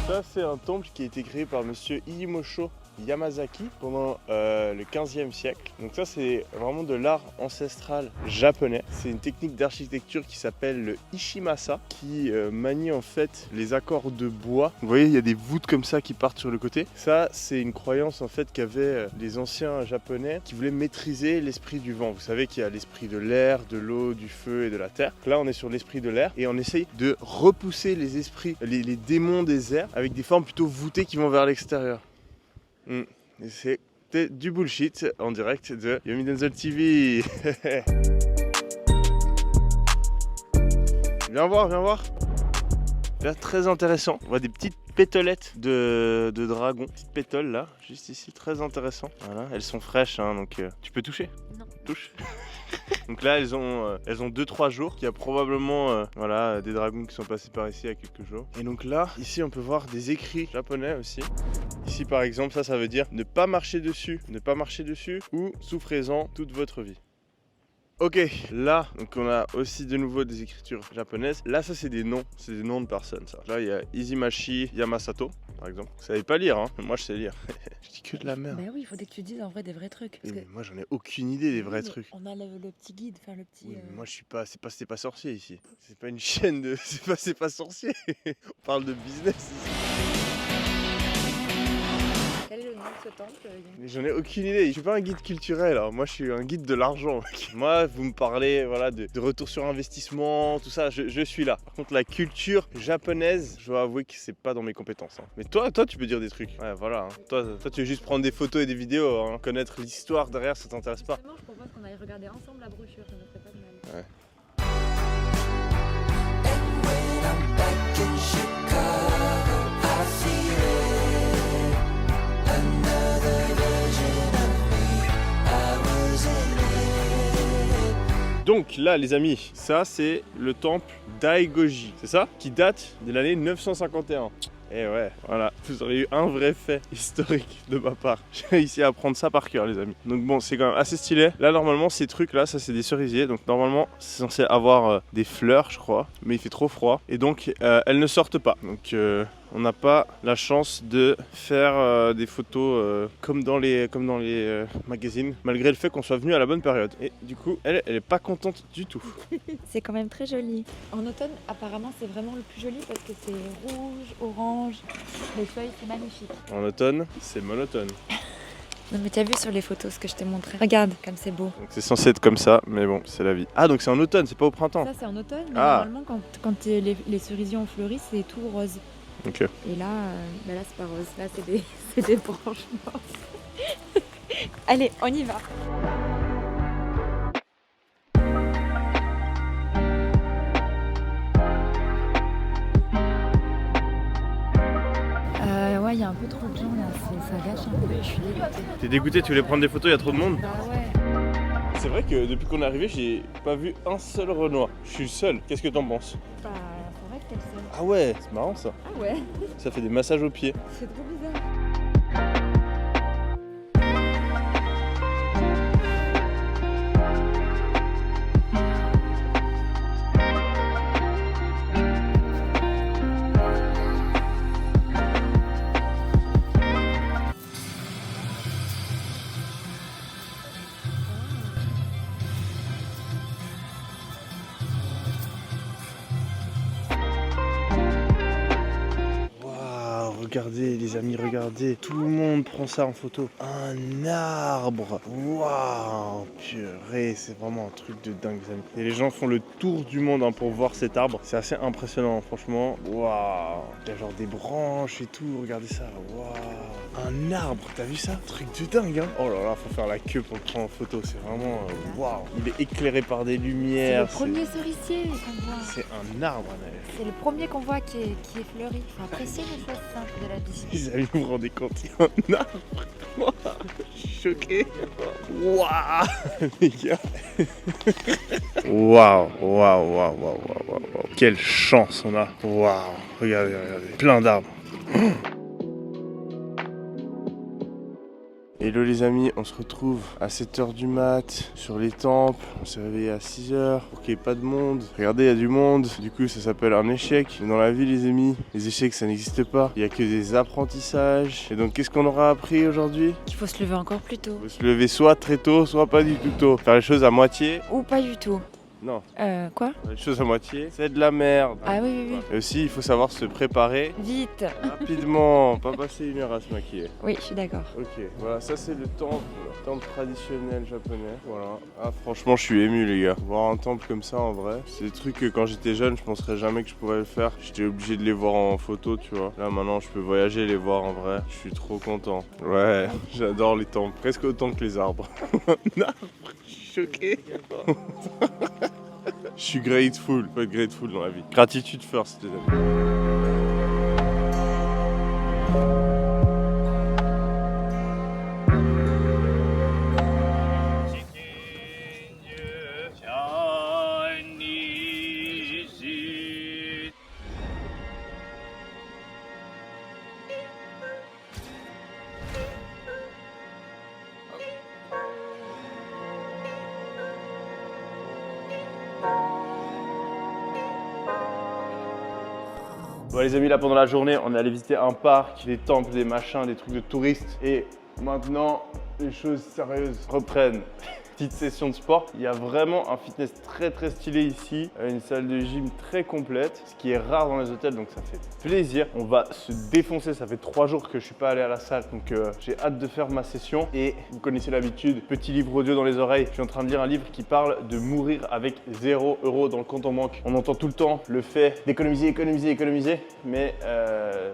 Ça c'est un temple qui a été créé par monsieur Iemocho Yamazaki pendant le 15e siècle. Donc ça c'est vraiment de l'art ancestral japonais. C'est une technique d'architecture qui s'appelle le Ishimasa qui manie en fait les accords de bois. Vous voyez il y a des voûtes comme ça qui partent sur le côté. Ça c'est une croyance en fait qu'avaient les anciens japonais qui voulaient maîtriser l'esprit du vent. Vous savez qu'il y a l'esprit de l'air, de l'eau, du feu et de la terre. Donc là on est sur l'esprit de l'air et on essaye de repousser les esprits, les démons des airs avec des formes plutôt voûtées qui vont vers l'extérieur. Et c'était du bullshit en direct de Yomi Denzel TV. Viens voir, viens voir. Là, très intéressant. On voit des petites pétolettes de dragons. Petites pétoles là, juste ici, très intéressant. Voilà, elles sont fraîches, hein, donc tu peux toucher. Non. Touche. Donc là, elles ont 2-3 jours. Il y a probablement voilà, des dragons qui sont passés par ici il y a quelques jours. Et donc là, ici, on peut voir des écrits japonais aussi. Ici, par exemple, ça veut dire ne pas marcher dessus ou souffrez-en toute votre vie. Ok, là, donc on a aussi de nouveau des écritures japonaises. Là, ça c'est des noms de personnes, ça. Là, il y a Izimashi Yamasato, par exemple. Vous savez pas lire, hein? Moi, je sais lire. Je dis que de la merde. Bah oui, il faudrait que tu dises en vrai des vrais trucs. Parce Mais que... moi, j'en ai aucune idée des vrais trucs. On a le petit guide, enfin le petit... Oui, mais moi, je suis pas, c'est pas sorcier ici. C'est pas une chaîne de, c'est pas sorcier. On parle de business ici. Quel est le nom de ce temple? Mais j'en ai aucune idée, je suis pas un guide culturel, hein. Moi je suis un guide de l'argent. Moi vous me parlez voilà, de retour sur investissement, tout ça, je suis là. Par contre la culture japonaise, je dois avouer que c'est pas dans mes compétences. Hein. Mais toi tu peux dire des trucs. Ouais voilà, hein. Toi tu veux juste prendre des photos et des vidéos, hein. Connaître l'histoire derrière ça t'intéresse pas. Justement, je propose qu'on aille regarder ensemble la brochure, ça ne ferait pas de mal. Ouais. Donc là les amis, ça c'est le temple Daigoji, c'est ça? Qui date de l'année 951. Et ouais, voilà, vous aurez eu un vrai fait historique de ma part. J'ai réussi à apprendre ça par cœur les amis. Donc bon, c'est quand même assez stylé. Là normalement ces trucs là, ça c'est des cerisiers. Donc normalement c'est censé avoir des fleurs je crois. Mais il fait trop froid. Et donc elles ne sortent pas. Donc on n'a pas la chance de faire des photos comme dans les magazines. Malgré le fait qu'on soit venu à la bonne période. Et du coup elle est pas contente du tout. C'est quand même très joli. En automne apparemment c'est vraiment le plus joli parce que c'est rouge, orange. Les feuilles, c'est magnifique. En automne, c'est monotone. Non mais t'as vu sur les photos ce que je t'ai montré? Regarde comme c'est beau. Donc c'est censé être comme ça, mais bon, c'est la vie. Ah donc c'est en automne, c'est pas au printemps? Ça c'est en automne, mais normalement quand les cerisiers ont fleuri, c'est tout rose. Ok. Et là, là c'est pas rose, là c'est des branches mortes. Allez, on y va. Ouais, il y a un peu trop de gens là, ça gâche un peu, je suis dégoûtée. T'es dégoûté, tu voulais prendre des photos, il y a trop de monde? Bah ouais. C'est vrai que depuis qu'on est arrivé, j'ai pas vu un seul Renoir. Je suis le seul. Qu'est-ce que t'en penses? Bah, c'est vrai que t'es le seul. Ah ouais, c'est marrant ça. Ah ouais. Ça fait des massages aux pieds. C'est trop bizarre. Regardez les amis, regardez, tout le monde prend ça en photo. Un arbre, waouh, purée, c'est vraiment un truc de dingue les amis. Et les gens font le tour du monde hein, pour voir cet arbre, c'est assez impressionnant franchement. Waouh, il y a genre des branches et tout, regardez ça, waouh. Un arbre, t'as vu ça? Truc de dingue hein. Oh là là, faut faire la queue pour le prendre en photo, c'est vraiment waouh. Il est éclairé par des lumières. C'est le premier cerisier qu'on voit. C'est un arbre, Anaël. C'est le premier qu'on voit qui est fleuri. Faut apprécier les choses simples de la vie. Les amis, vous vous rendez compte, il y a un arbre. Je suis choqué. Waouh, les gars. Waouh, waouh, waouh, waouh, waouh, waouh. Quelle chance on a. Waouh, regardez, regardez. Plein d'arbres. Hello les amis, on se retrouve à 7h du mat sur les temples. On s'est réveillé à 6h pour qu'il n'y ait pas de monde. Regardez, il y a du monde. Du coup, ça s'appelle un échec. Mais dans la vie, les amis, les échecs, ça n'existe pas. Il n'y a que des apprentissages. Et donc, qu'est-ce qu'on aura appris aujourd'hui? Qu'il faut se lever encore plus tôt. Il faut se lever soit très tôt, soit pas du tout tôt. Faire les choses à moitié. Ou pas du tout. Non. Quoi? Les choses à moitié, c'est de la merde. Ah oui, oui, oui. Et aussi, il faut savoir se préparer. Vite. Rapidement, pas passer une heure à se maquiller. Oui, je suis d'accord. Ok, voilà, ça c'est le temple traditionnel japonais. Voilà. Ah, franchement, je suis ému, les gars. Voir un temple comme ça en vrai, c'est des trucs que quand j'étais jeune, je penserais jamais que je pourrais le faire. J'étais obligé de les voir en photo, tu vois. Là, maintenant, je peux voyager et les voir en vrai. Je suis trop content. Ouais, j'adore les temples, presque autant que les arbres. Un arbre, je suis choqué. Je suis grateful, faut être grateful dans la vie. Gratitude first, les amis. Bon les amis, là pendant la journée, on est allé visiter un parc, des temples, des machins, des trucs de touristes. Et maintenant, les choses sérieuses reprennent. Petite session de sport. Il y a vraiment un fitness très stylé ici, une salle de gym très complète, ce qui est rare dans les hôtels, donc ça fait plaisir. On va se défoncer, ça fait 3 jours que je suis pas allé à la salle, donc j'ai hâte de faire ma session. Et vous connaissez l'habitude, petit livre audio dans les oreilles. Je suis en train de lire un livre qui parle de mourir avec 0 € dans le compte en banque. On entend tout le temps le fait d'économiser, économiser, mais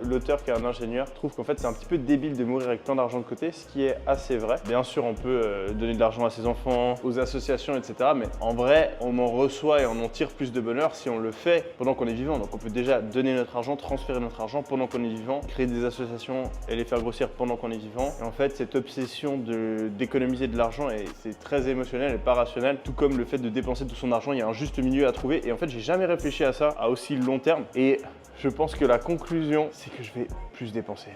l'auteur qui est un ingénieur trouve qu'en fait c'est un petit peu débile de mourir avec plein d'argent de côté, ce qui est assez vrai. Bien sûr, on peut donner de l'argent à ses enfants, aux associations, etc. Mais en vrai, on en reçoit et on en tire plus de bonheur si on le fait pendant qu'on est vivant. Donc on peut déjà donner notre argent, transférer notre argent pendant qu'on est vivant, créer des associations et les faire grossir pendant qu'on est vivant. Et en fait, cette obsession d'économiser de l'argent, c'est très émotionnel et pas rationnel, tout comme le fait de dépenser tout son argent. Il y a un juste milieu à trouver. Et en fait, j'ai jamais réfléchi à ça à aussi long terme. Et je pense que la conclusion, c'est que je vais plus dépenser.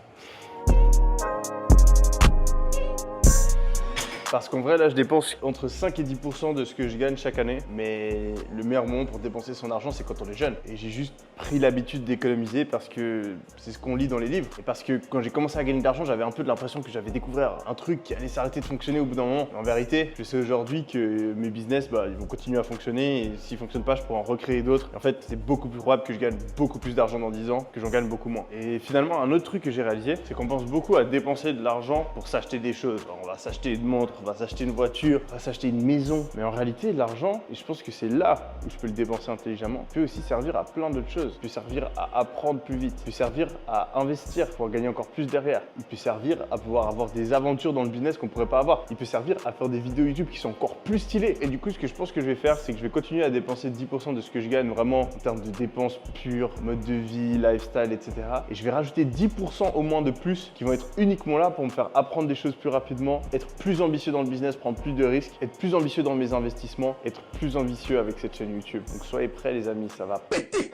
Parce qu'en vrai, là, je dépense entre 5 et 10% de ce que je gagne chaque année. Mais le meilleur moment pour dépenser son argent, c'est quand on est jeune. Et j'ai juste pris l'habitude d'économiser parce que c'est ce qu'on lit dans les livres. Et parce que quand j'ai commencé à gagner de l'argent, j'avais un peu de l'impression que j'avais découvert un truc qui allait s'arrêter de fonctionner au bout d'un moment. Mais en vérité, je sais aujourd'hui que mes business, ils vont continuer à fonctionner. Et s'ils ne fonctionnent pas, je pourrais en recréer d'autres. En fait, c'est beaucoup plus probable que je gagne beaucoup plus d'argent dans 10 ans que j'en gagne beaucoup moins. Et finalement, un autre truc que j'ai réalisé, c'est qu'on pense beaucoup à dépenser de l'argent pour s'acheter des choses. Alors, on va s'acheter une montre, on va s'acheter une voiture, on va s'acheter une maison. Mais en réalité, l'argent, et je pense que c'est là où je peux le dépenser intelligemment, peut aussi servir à plein d'autres choses. Il peut servir à apprendre plus vite, il peut servir à investir pour gagner encore plus derrière. Il peut servir à pouvoir avoir des aventures dans le business qu'on pourrait pas avoir. Il peut servir à faire des vidéos YouTube qui sont encore plus stylées. Et du coup, ce que je pense que je vais faire, c'est que je vais continuer à dépenser 10% de ce que je gagne vraiment en termes de dépenses pures, mode de vie, lifestyle, etc. Et je vais rajouter 10% au moins de plus qui vont être uniquement là pour me faire apprendre des choses plus rapidement, être plus ambitieux dans le business, prendre plus de risques, être plus ambitieux dans mes investissements, être plus ambitieux avec cette chaîne YouTube. Donc soyez prêts les amis, ça va péter!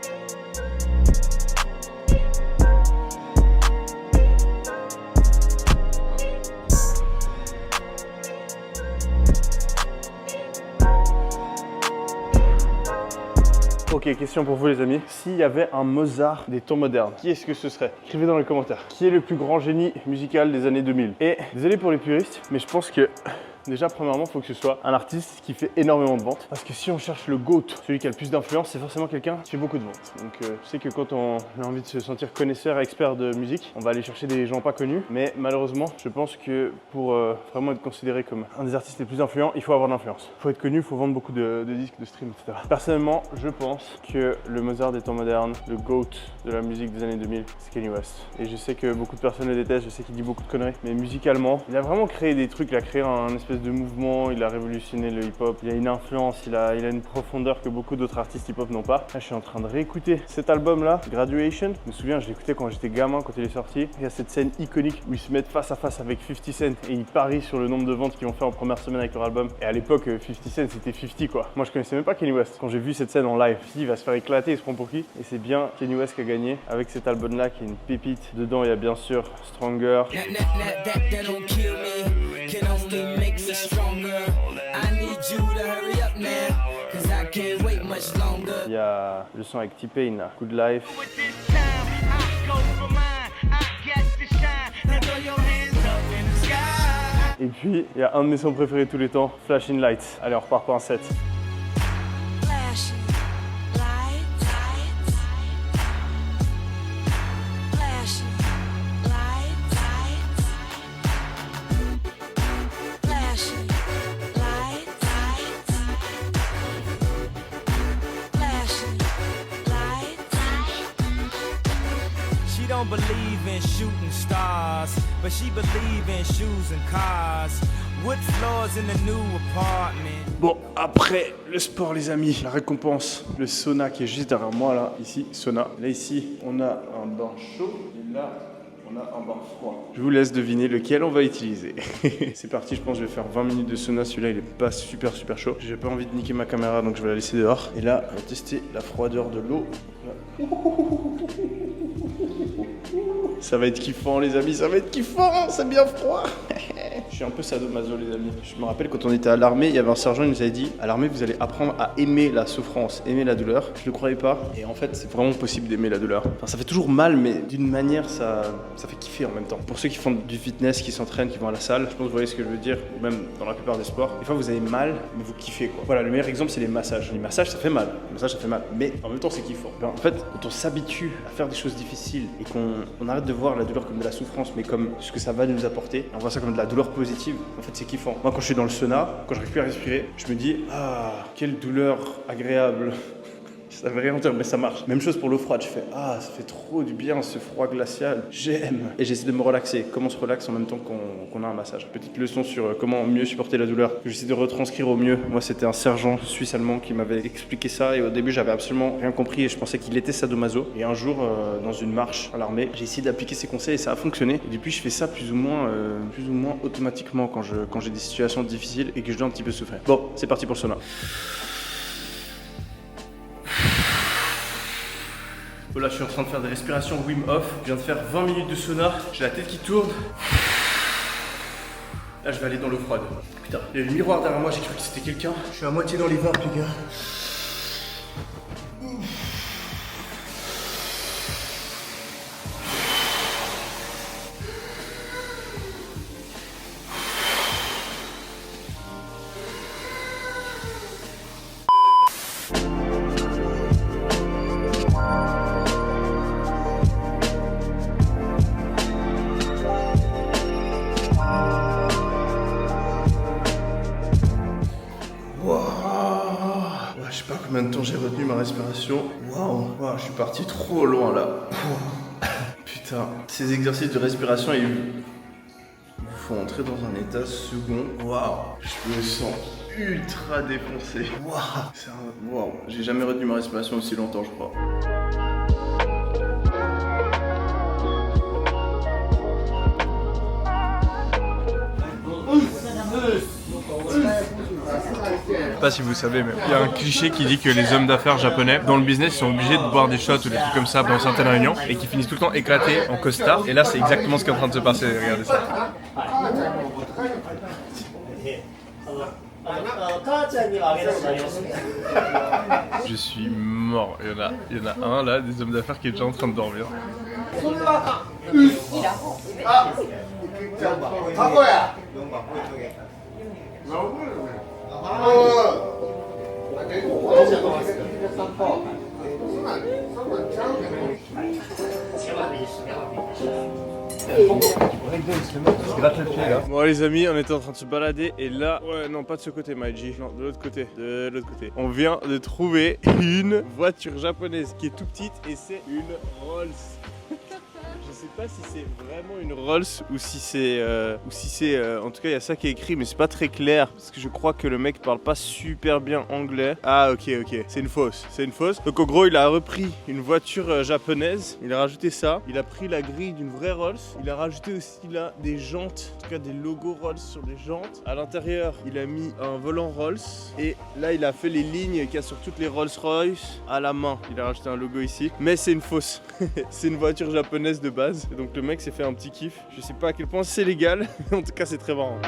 Ok, question pour vous les amis. S'il y avait un Mozart des temps modernes, qui est-ce que ce serait? Écrivez dans les commentaires. Qui est le plus grand génie musical des années 2000? Et désolé pour les puristes, mais je pense que déjà, premièrement, il faut que ce soit un artiste qui fait énormément de ventes. Parce que si on cherche le GOAT, celui qui a le plus d'influence, c'est forcément quelqu'un qui fait beaucoup de ventes. Donc je sais que quand on a envie de se sentir connaisseur et expert de musique, on va aller chercher des gens pas connus. Mais malheureusement, je pense que pour vraiment être considéré comme un des artistes les plus influents, il faut avoir de l'influence. Il faut être connu, il faut vendre beaucoup de disques, de streams, etc. Personnellement, je pense que le Mozart des temps modernes, le GOAT de la musique des années 2000, c'est Kanye West. Et je sais que beaucoup de personnes le détestent, je sais qu'il dit beaucoup de conneries. Mais musicalement, il a vraiment créé des trucs, il a créé un espèce de mouvement, il a révolutionné le hip-hop, il a une influence, il a une profondeur que beaucoup d'autres artistes hip-hop n'ont pas. Là, je suis en train de réécouter cet album-là, Graduation. Je me souviens, je l'écoutais quand j'étais gamin, quand il est sorti. Il y a cette scène iconique où ils se mettent face à face avec 50 Cent et ils parient sur le nombre de ventes qu'ils vont faire en première semaine avec leur album. Et à l'époque, 50 Cent, c'était 50 quoi. Moi, je connaissais même pas Kanye West. Quand j'ai vu cette scène en live, il va se faire éclater, il se prend pour qui? Et c'est bien Kanye West qui a gagné avec cet album-là qui est une pépite. Dedans, il y a bien sûr Stronger. Il y a le son avec T-Pain, Good Life. Et puis, il y a un de mes sons préférés de tous les temps, Flashing Lights. Allez, on repart pour un set. Believe in shooting stars, but she believe in shoes and cars. Wood floors in the new apartment. Bon, après le sport les amis, la récompense, le sauna qui est juste derrière moi là, ici, sauna. Là ici, on a un bain chaud et là, on a un bain froid. Je vous laisse deviner lequel on va utiliser. C'est parti, je pense que je vais faire 20 minutes de sauna. Celui-là, il est pas super chaud. J'ai pas envie de niquer ma caméra, donc je vais la laisser dehors. Et là, on va tester la froideur de l'eau. Ça va être kiffant les amis, ça va être kiffant, c'est bien froid. Je suis suis un peu sadomaso les amis. Je me rappelle quand on était à l'armée, il y avait un sergent, il nous avait dit à l'armée vous allez apprendre à aimer la souffrance, aimer la douleur. Je le croyais pas et en fait c'est vraiment possible d'aimer la douleur. Enfin ça fait toujours mal mais d'une manière ça fait kiffer en même temps. Pour ceux qui font du fitness, qui s'entraînent, qui vont à la salle, je pense que vous voyez ce que je veux dire, même dans la plupart des sports. Des fois vous avez mal mais vous kiffez quoi. Voilà, le meilleur exemple c'est les massages. Les massages ça fait mal, mais en même temps c'est kiffant. En fait quand on s'habitue à faire des choses difficiles et qu'on arrête de voir la douleur comme de la souffrance mais comme ce que ça va nous apporter, on voit ça comme de la douleur positive, en fait c'est kiffant. Moi quand je suis dans le sauna, quand j'arrive plus à respirer, je me dis ah quelle douleur agréable. Ça veut rien dire mais ça marche. Même chose pour l'eau froide, je fais ah ça fait trop du bien ce froid glacial, j'aime. Et j'essaie de me relaxer, comment on se relaxe en même temps qu'on a un massage. Petite leçon sur comment mieux supporter la douleur, que j'essaie de retranscrire au mieux. Moi c'était un sergent suisse-allemand qui m'avait expliqué ça et au début j'avais absolument rien compris et je pensais qu'il était sadomaso. Et un jour dans une marche à l'armée, j'ai essayé d'appliquer ses conseils et ça a fonctionné. Et depuis je fais ça plus ou moins automatiquement quand j'ai des situations difficiles et que je dois un petit peu souffrir. Bon, c'est parti pour le sauna. Voilà, je suis en train de faire des respirations Wim Hof. Je viens de faire 20 minutes de sauna. J'ai la tête qui tourne. Là, je vais aller dans l'eau froide. Putain, il y a le miroir derrière moi, j'ai cru que c'était quelqu'un. Je suis à moitié dans les vapes, les gars. Je sais pas combien de temps j'ai retenu ma respiration. Waouh, je suis parti trop loin là. Putain, ces exercices de respiration ils me font entrer dans un état second. Waouh, je me sens ultra défoncé. Waouh, j'ai jamais retenu ma respiration aussi longtemps, je crois. Je sais pas si vous savez, mais il y a un cliché qui dit que les hommes d'affaires japonais, dans le business, ils sont obligés de boire des shots ou des trucs comme ça dans certaines réunions et qui finissent tout le temps éclatés en costard. Et là, c'est exactement ce qui est en train de se passer. Regardez ça. Je suis mort. Il y en a un là, des hommes d'affaires qui est déjà en train de dormir. Bon les amis, on était en train de se balader et là, ouais non pas de ce côté Maiji, non de l'autre côté, On vient de trouver une voiture japonaise qui est tout petite et c'est une Rolls. Je sais pas si c'est vraiment une Rolls ou si c'est en tout cas il y a ça qui est écrit mais c'est pas très clair parce que je crois que le mec parle pas super bien anglais. Ah ok, c'est une fausse, Donc en gros il a repris une voiture japonaise, il a rajouté ça, il a pris la grille d'une vraie Rolls, il a rajouté aussi là des jantes, en tout cas des logos Rolls sur les jantes. À l'intérieur il a mis un volant Rolls et là il a fait les lignes qu'il y a sur toutes les Rolls-Royce à la main. Il a rajouté un logo ici, mais c'est une fausse. C'est une voiture japonaise de base. Et donc le mec s'est fait un petit kiff. Je sais pas à quel point c'est légal, mais en tout cas c'est très marrant.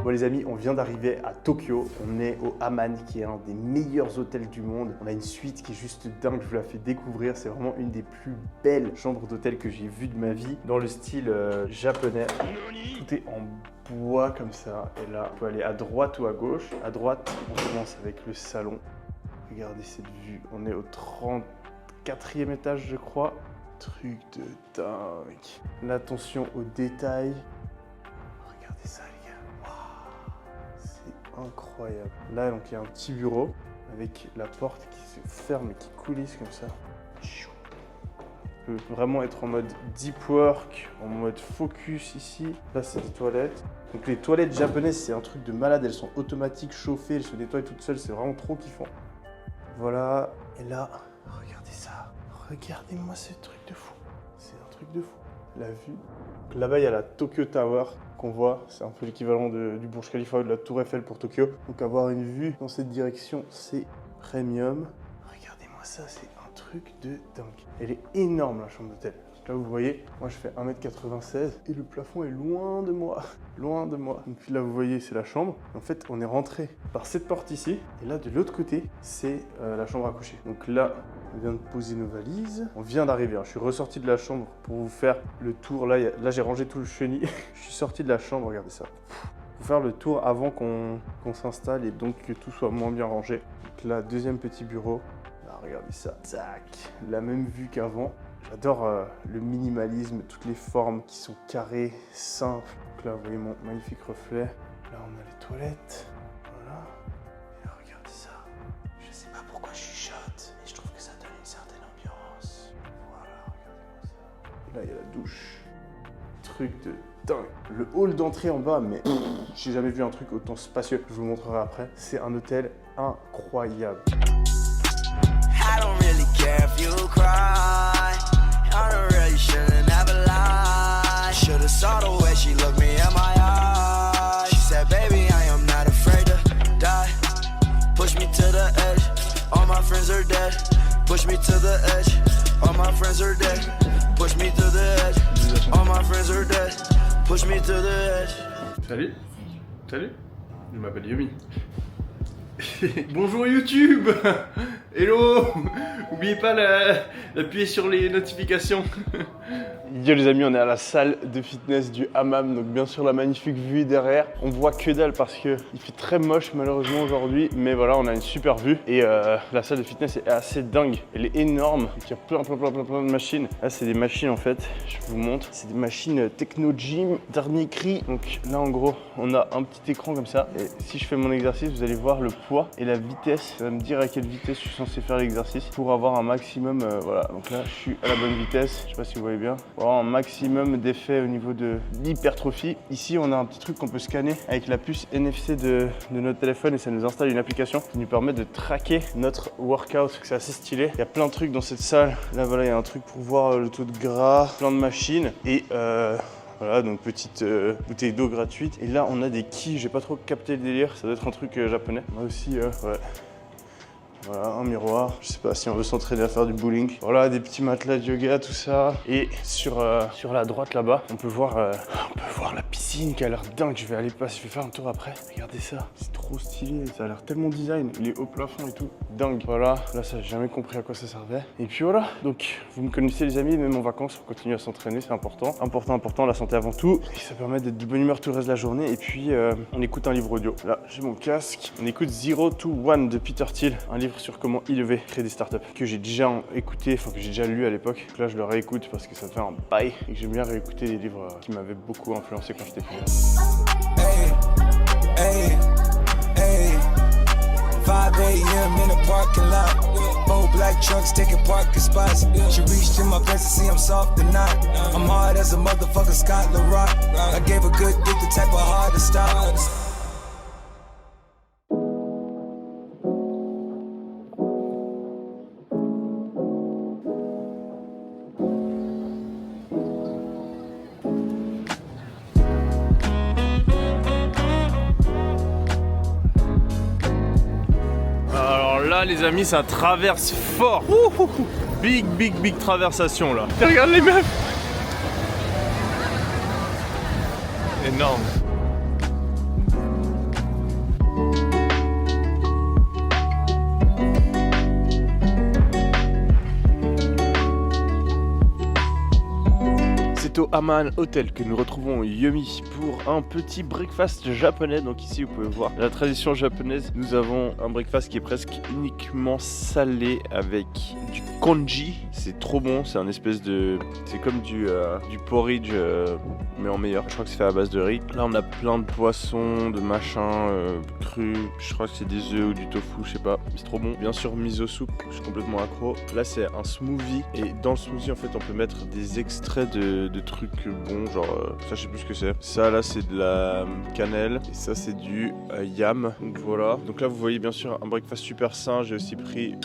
Bon les amis, on vient d'arriver à Tokyo. On est au Haman qui est un des meilleurs hôtels du monde. On a une suite qui est juste dingue, je vous la fais découvrir. C'est vraiment une des plus belles chambres d'hôtel que j'ai vues de ma vie. Dans le style japonais. Tout est en bois comme ça. Et là, on peut aller à droite ou à gauche. À droite, on commence avec le salon. Regardez cette vue. On est au 34e étage je crois. Truc de dingue. L'attention aux détails. Regardez ça les gars. Wow. C'est incroyable. Là donc il y a un petit bureau avec la porte qui se ferme et qui coulisse comme ça. On peut vraiment être en mode deep work, en mode focus ici. Là c'est des toilettes. Donc les toilettes japonaises c'est un truc de malade. Elles sont automatiques, chauffées, elles se nettoient toutes seules. C'est vraiment trop kiffant. Voilà. Et là, regardez ça. Regardez-moi ce truc de fou. C'est un truc de fou. La vue. Là-bas, il y a la Tokyo Tower qu'on voit. C'est un peu l'équivalent du Burj Khalifa ou de la Tour Eiffel pour Tokyo. Donc avoir une vue dans cette direction, c'est premium. Regardez-moi ça, c'est un truc truc de dingue. Elle est énorme la chambre d'hôtel. Là vous voyez, moi je fais 1m96 et le plafond est loin de moi, loin de moi. Donc là vous voyez c'est la chambre. En fait on est rentré par cette porte ici et là de l'autre côté c'est la chambre à coucher. Donc là on vient de poser nos valises, on vient d'arriver. Je suis ressorti de la chambre pour vous faire le tour. Là j'ai rangé tout le chenil. Je suis sorti de la chambre, regardez ça. Pour faire le tour avant qu'on s'installe et donc que tout soit moins bien rangé. Donc là deuxième petit bureau. Là regardez ça, tac, la même vue qu'avant. J'adore le minimalisme, toutes les formes qui sont carrées, simples. Donc là, vous voyez mon magnifique reflet. Là, on a les toilettes. Voilà. Et là, regardez ça. Je sais pas pourquoi je chuchote, mais je trouve que ça donne une certaine ambiance. Voilà, regardez-moi ça. Et là, il y a la douche. Truc de dingue. Le hall d'entrée en bas, mais j'ai jamais vu un truc autant spacieux. Je vous le montrerai après. C'est un hôtel incroyable. I don't really care if you cry. I don't really shouldn't ever lie. Should've saw the way she looked me in my eyes. She said, baby, I am not afraid to die. Push me to the edge. All my friends are dead. Push me to the edge. All my friends are dead. Push me to the edge. All my friends are dead. Push me to the edge. Salut. Salut. Je m'appelle Yomi. Bonjour YouTube. Hello. N'oubliez pas d'appuyer sur les notifications. Yo les amis, on est à la salle de fitness du hammam, donc bien sûr la magnifique vue est derrière. On voit que dalle parce que il fait très moche malheureusement aujourd'hui, mais voilà, on a une super vue et la salle de fitness est assez dingue. Elle est énorme, il y a plein de machines. Là c'est des machines en fait, je vous montre, c'est des machines Techno Gym, dernier cri. Donc là en gros, on a un petit écran comme ça et si je fais mon exercice, vous allez voir le poids et la vitesse. Ça va me dire à quelle vitesse je suis censé faire l'exercice pour avoir un maximum, voilà. Donc là je suis à la bonne vitesse, je sais pas si vous voyez bien. Un maximum d'effet au niveau de l'hypertrophie. Ici on a un petit truc qu'on peut scanner avec la puce NFC de notre téléphone et ça nous installe une application qui nous permet de traquer notre workout. C'est assez stylé. Il y a plein de trucs dans cette salle. Là voilà, il y a un truc pour voir le taux de gras, plein de machines et voilà, donc petite bouteille d'eau gratuite. Et là on a des quilles, j'ai pas trop capté le délire, ça doit être un truc japonais. On a aussi ouais. Voilà, un miroir. Je sais pas si on veut s'entraîner à faire du bowling. Voilà, des petits matelas de yoga, tout ça. Et sur la droite là-bas, on peut voir la piscine qui a l'air dingue. Je vais aller passer, je vais faire un tour après. Regardez ça, c'est trop stylé. Ça a l'air tellement design. Les hauts plafonds et tout, dingue. Voilà, là ça j'ai jamais compris à quoi ça servait. Et puis voilà, donc vous me connaissez les amis, même en vacances, on continue à s'entraîner, c'est important. Important, la santé avant tout. Et ça permet d'être de bonne humeur tout le reste de la journée. Et puis on écoute un livre audio. Là, j'ai mon casque. On écoute 0 to 1 de Peter Thiel, un livre sur comment innover, créer des startups que j'ai déjà écouté, enfin que j'ai déjà lu à l'époque. Là je le réécoute parce que ça fait un bail et que j'aime bien réécouter des livres qui m'avaient beaucoup influencé quand j'étais plus jeune. Hey, hey, 5 a.m. in the parking lot. 4 black trucks taking parking spots. She reached in my pants to see I'm soft or not. I'm hard as a motherfucker, Scott LaRock. I gave a good dick the type of hard to stop. Là les amis, ça traverse fort. Big traversation là. Regarde les meufs. Énorme. C'est au Hamam Hotel que nous retrouvons Yomi pour un petit breakfast japonais. Donc ici vous pouvez voir la tradition japonaise. Nous avons un breakfast qui est presque uniquement salé avec du congee. C'est trop bon, c'est un espèce de... C'est comme du porridge mais en meilleur. Je crois que c'est fait à base de riz. Là on a plein de poissons, de machins crus. Je crois que c'est des œufs ou du tofu, je sais pas. C'est trop bon. Bien sûr miso soup, je suis complètement accro. Là c'est un smoothie et dans le smoothie en fait on peut mettre des extraits de trucs bons, genre ça je sais plus ce que c'est. Ça là c'est de la cannelle et ça c'est du yam. Donc voilà. Donc là vous voyez bien sûr un breakfast super sain. J'ai aussi pris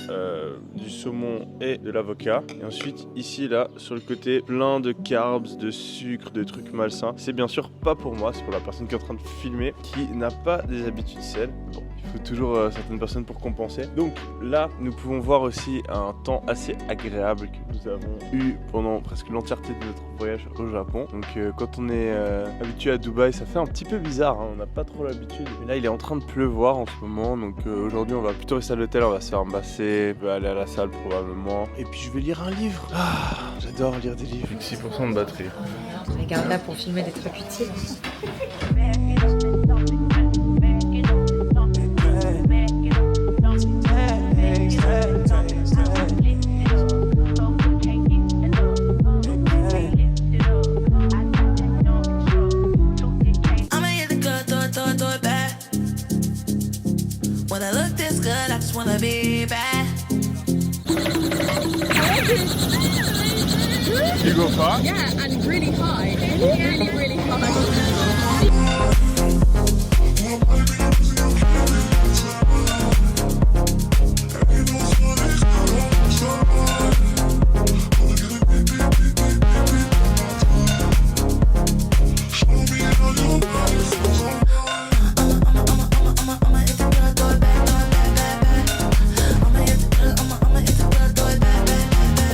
du saumon et de l'avocat. Et ensuite, ici, là, sur le côté, plein de carbs, de sucre, de trucs malsains. C'est bien sûr pas pour moi, c'est pour la personne qui est en train de filmer, qui n'a pas des habitudes saines. Bon, il faut toujours certaines personnes pour compenser. Donc là, nous pouvons voir aussi un temps assez agréable que nous avons eu pendant presque l'entièreté de notre voyage au Japon. Donc quand on est habitué à Dubaï, ça fait un petit peu bizarre, hein, on n'a pas trop l'habitude. Mais là, il est en train de pleuvoir en ce moment, donc aujourd'hui, on va plutôt rester à l'hôtel, on va se faire masser, on va aller à la salle probablement. Et puis je vais lire un livre. Ah, j'adore lire des livres. 6% de batterie. Je regarde là pour filmer des trucs utiles. When I look this good, I just wanna be bad. You go far? Yeah, and really high. Really, really high.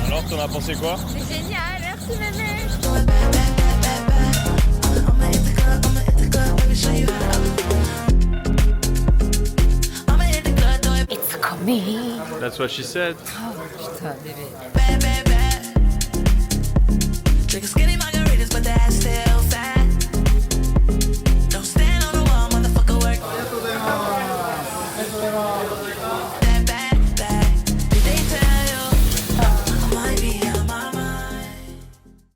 Alors, t'en as pensé quoi? C'est génial, merci mémé. It's coming. That's what she said. Oh putain bébé.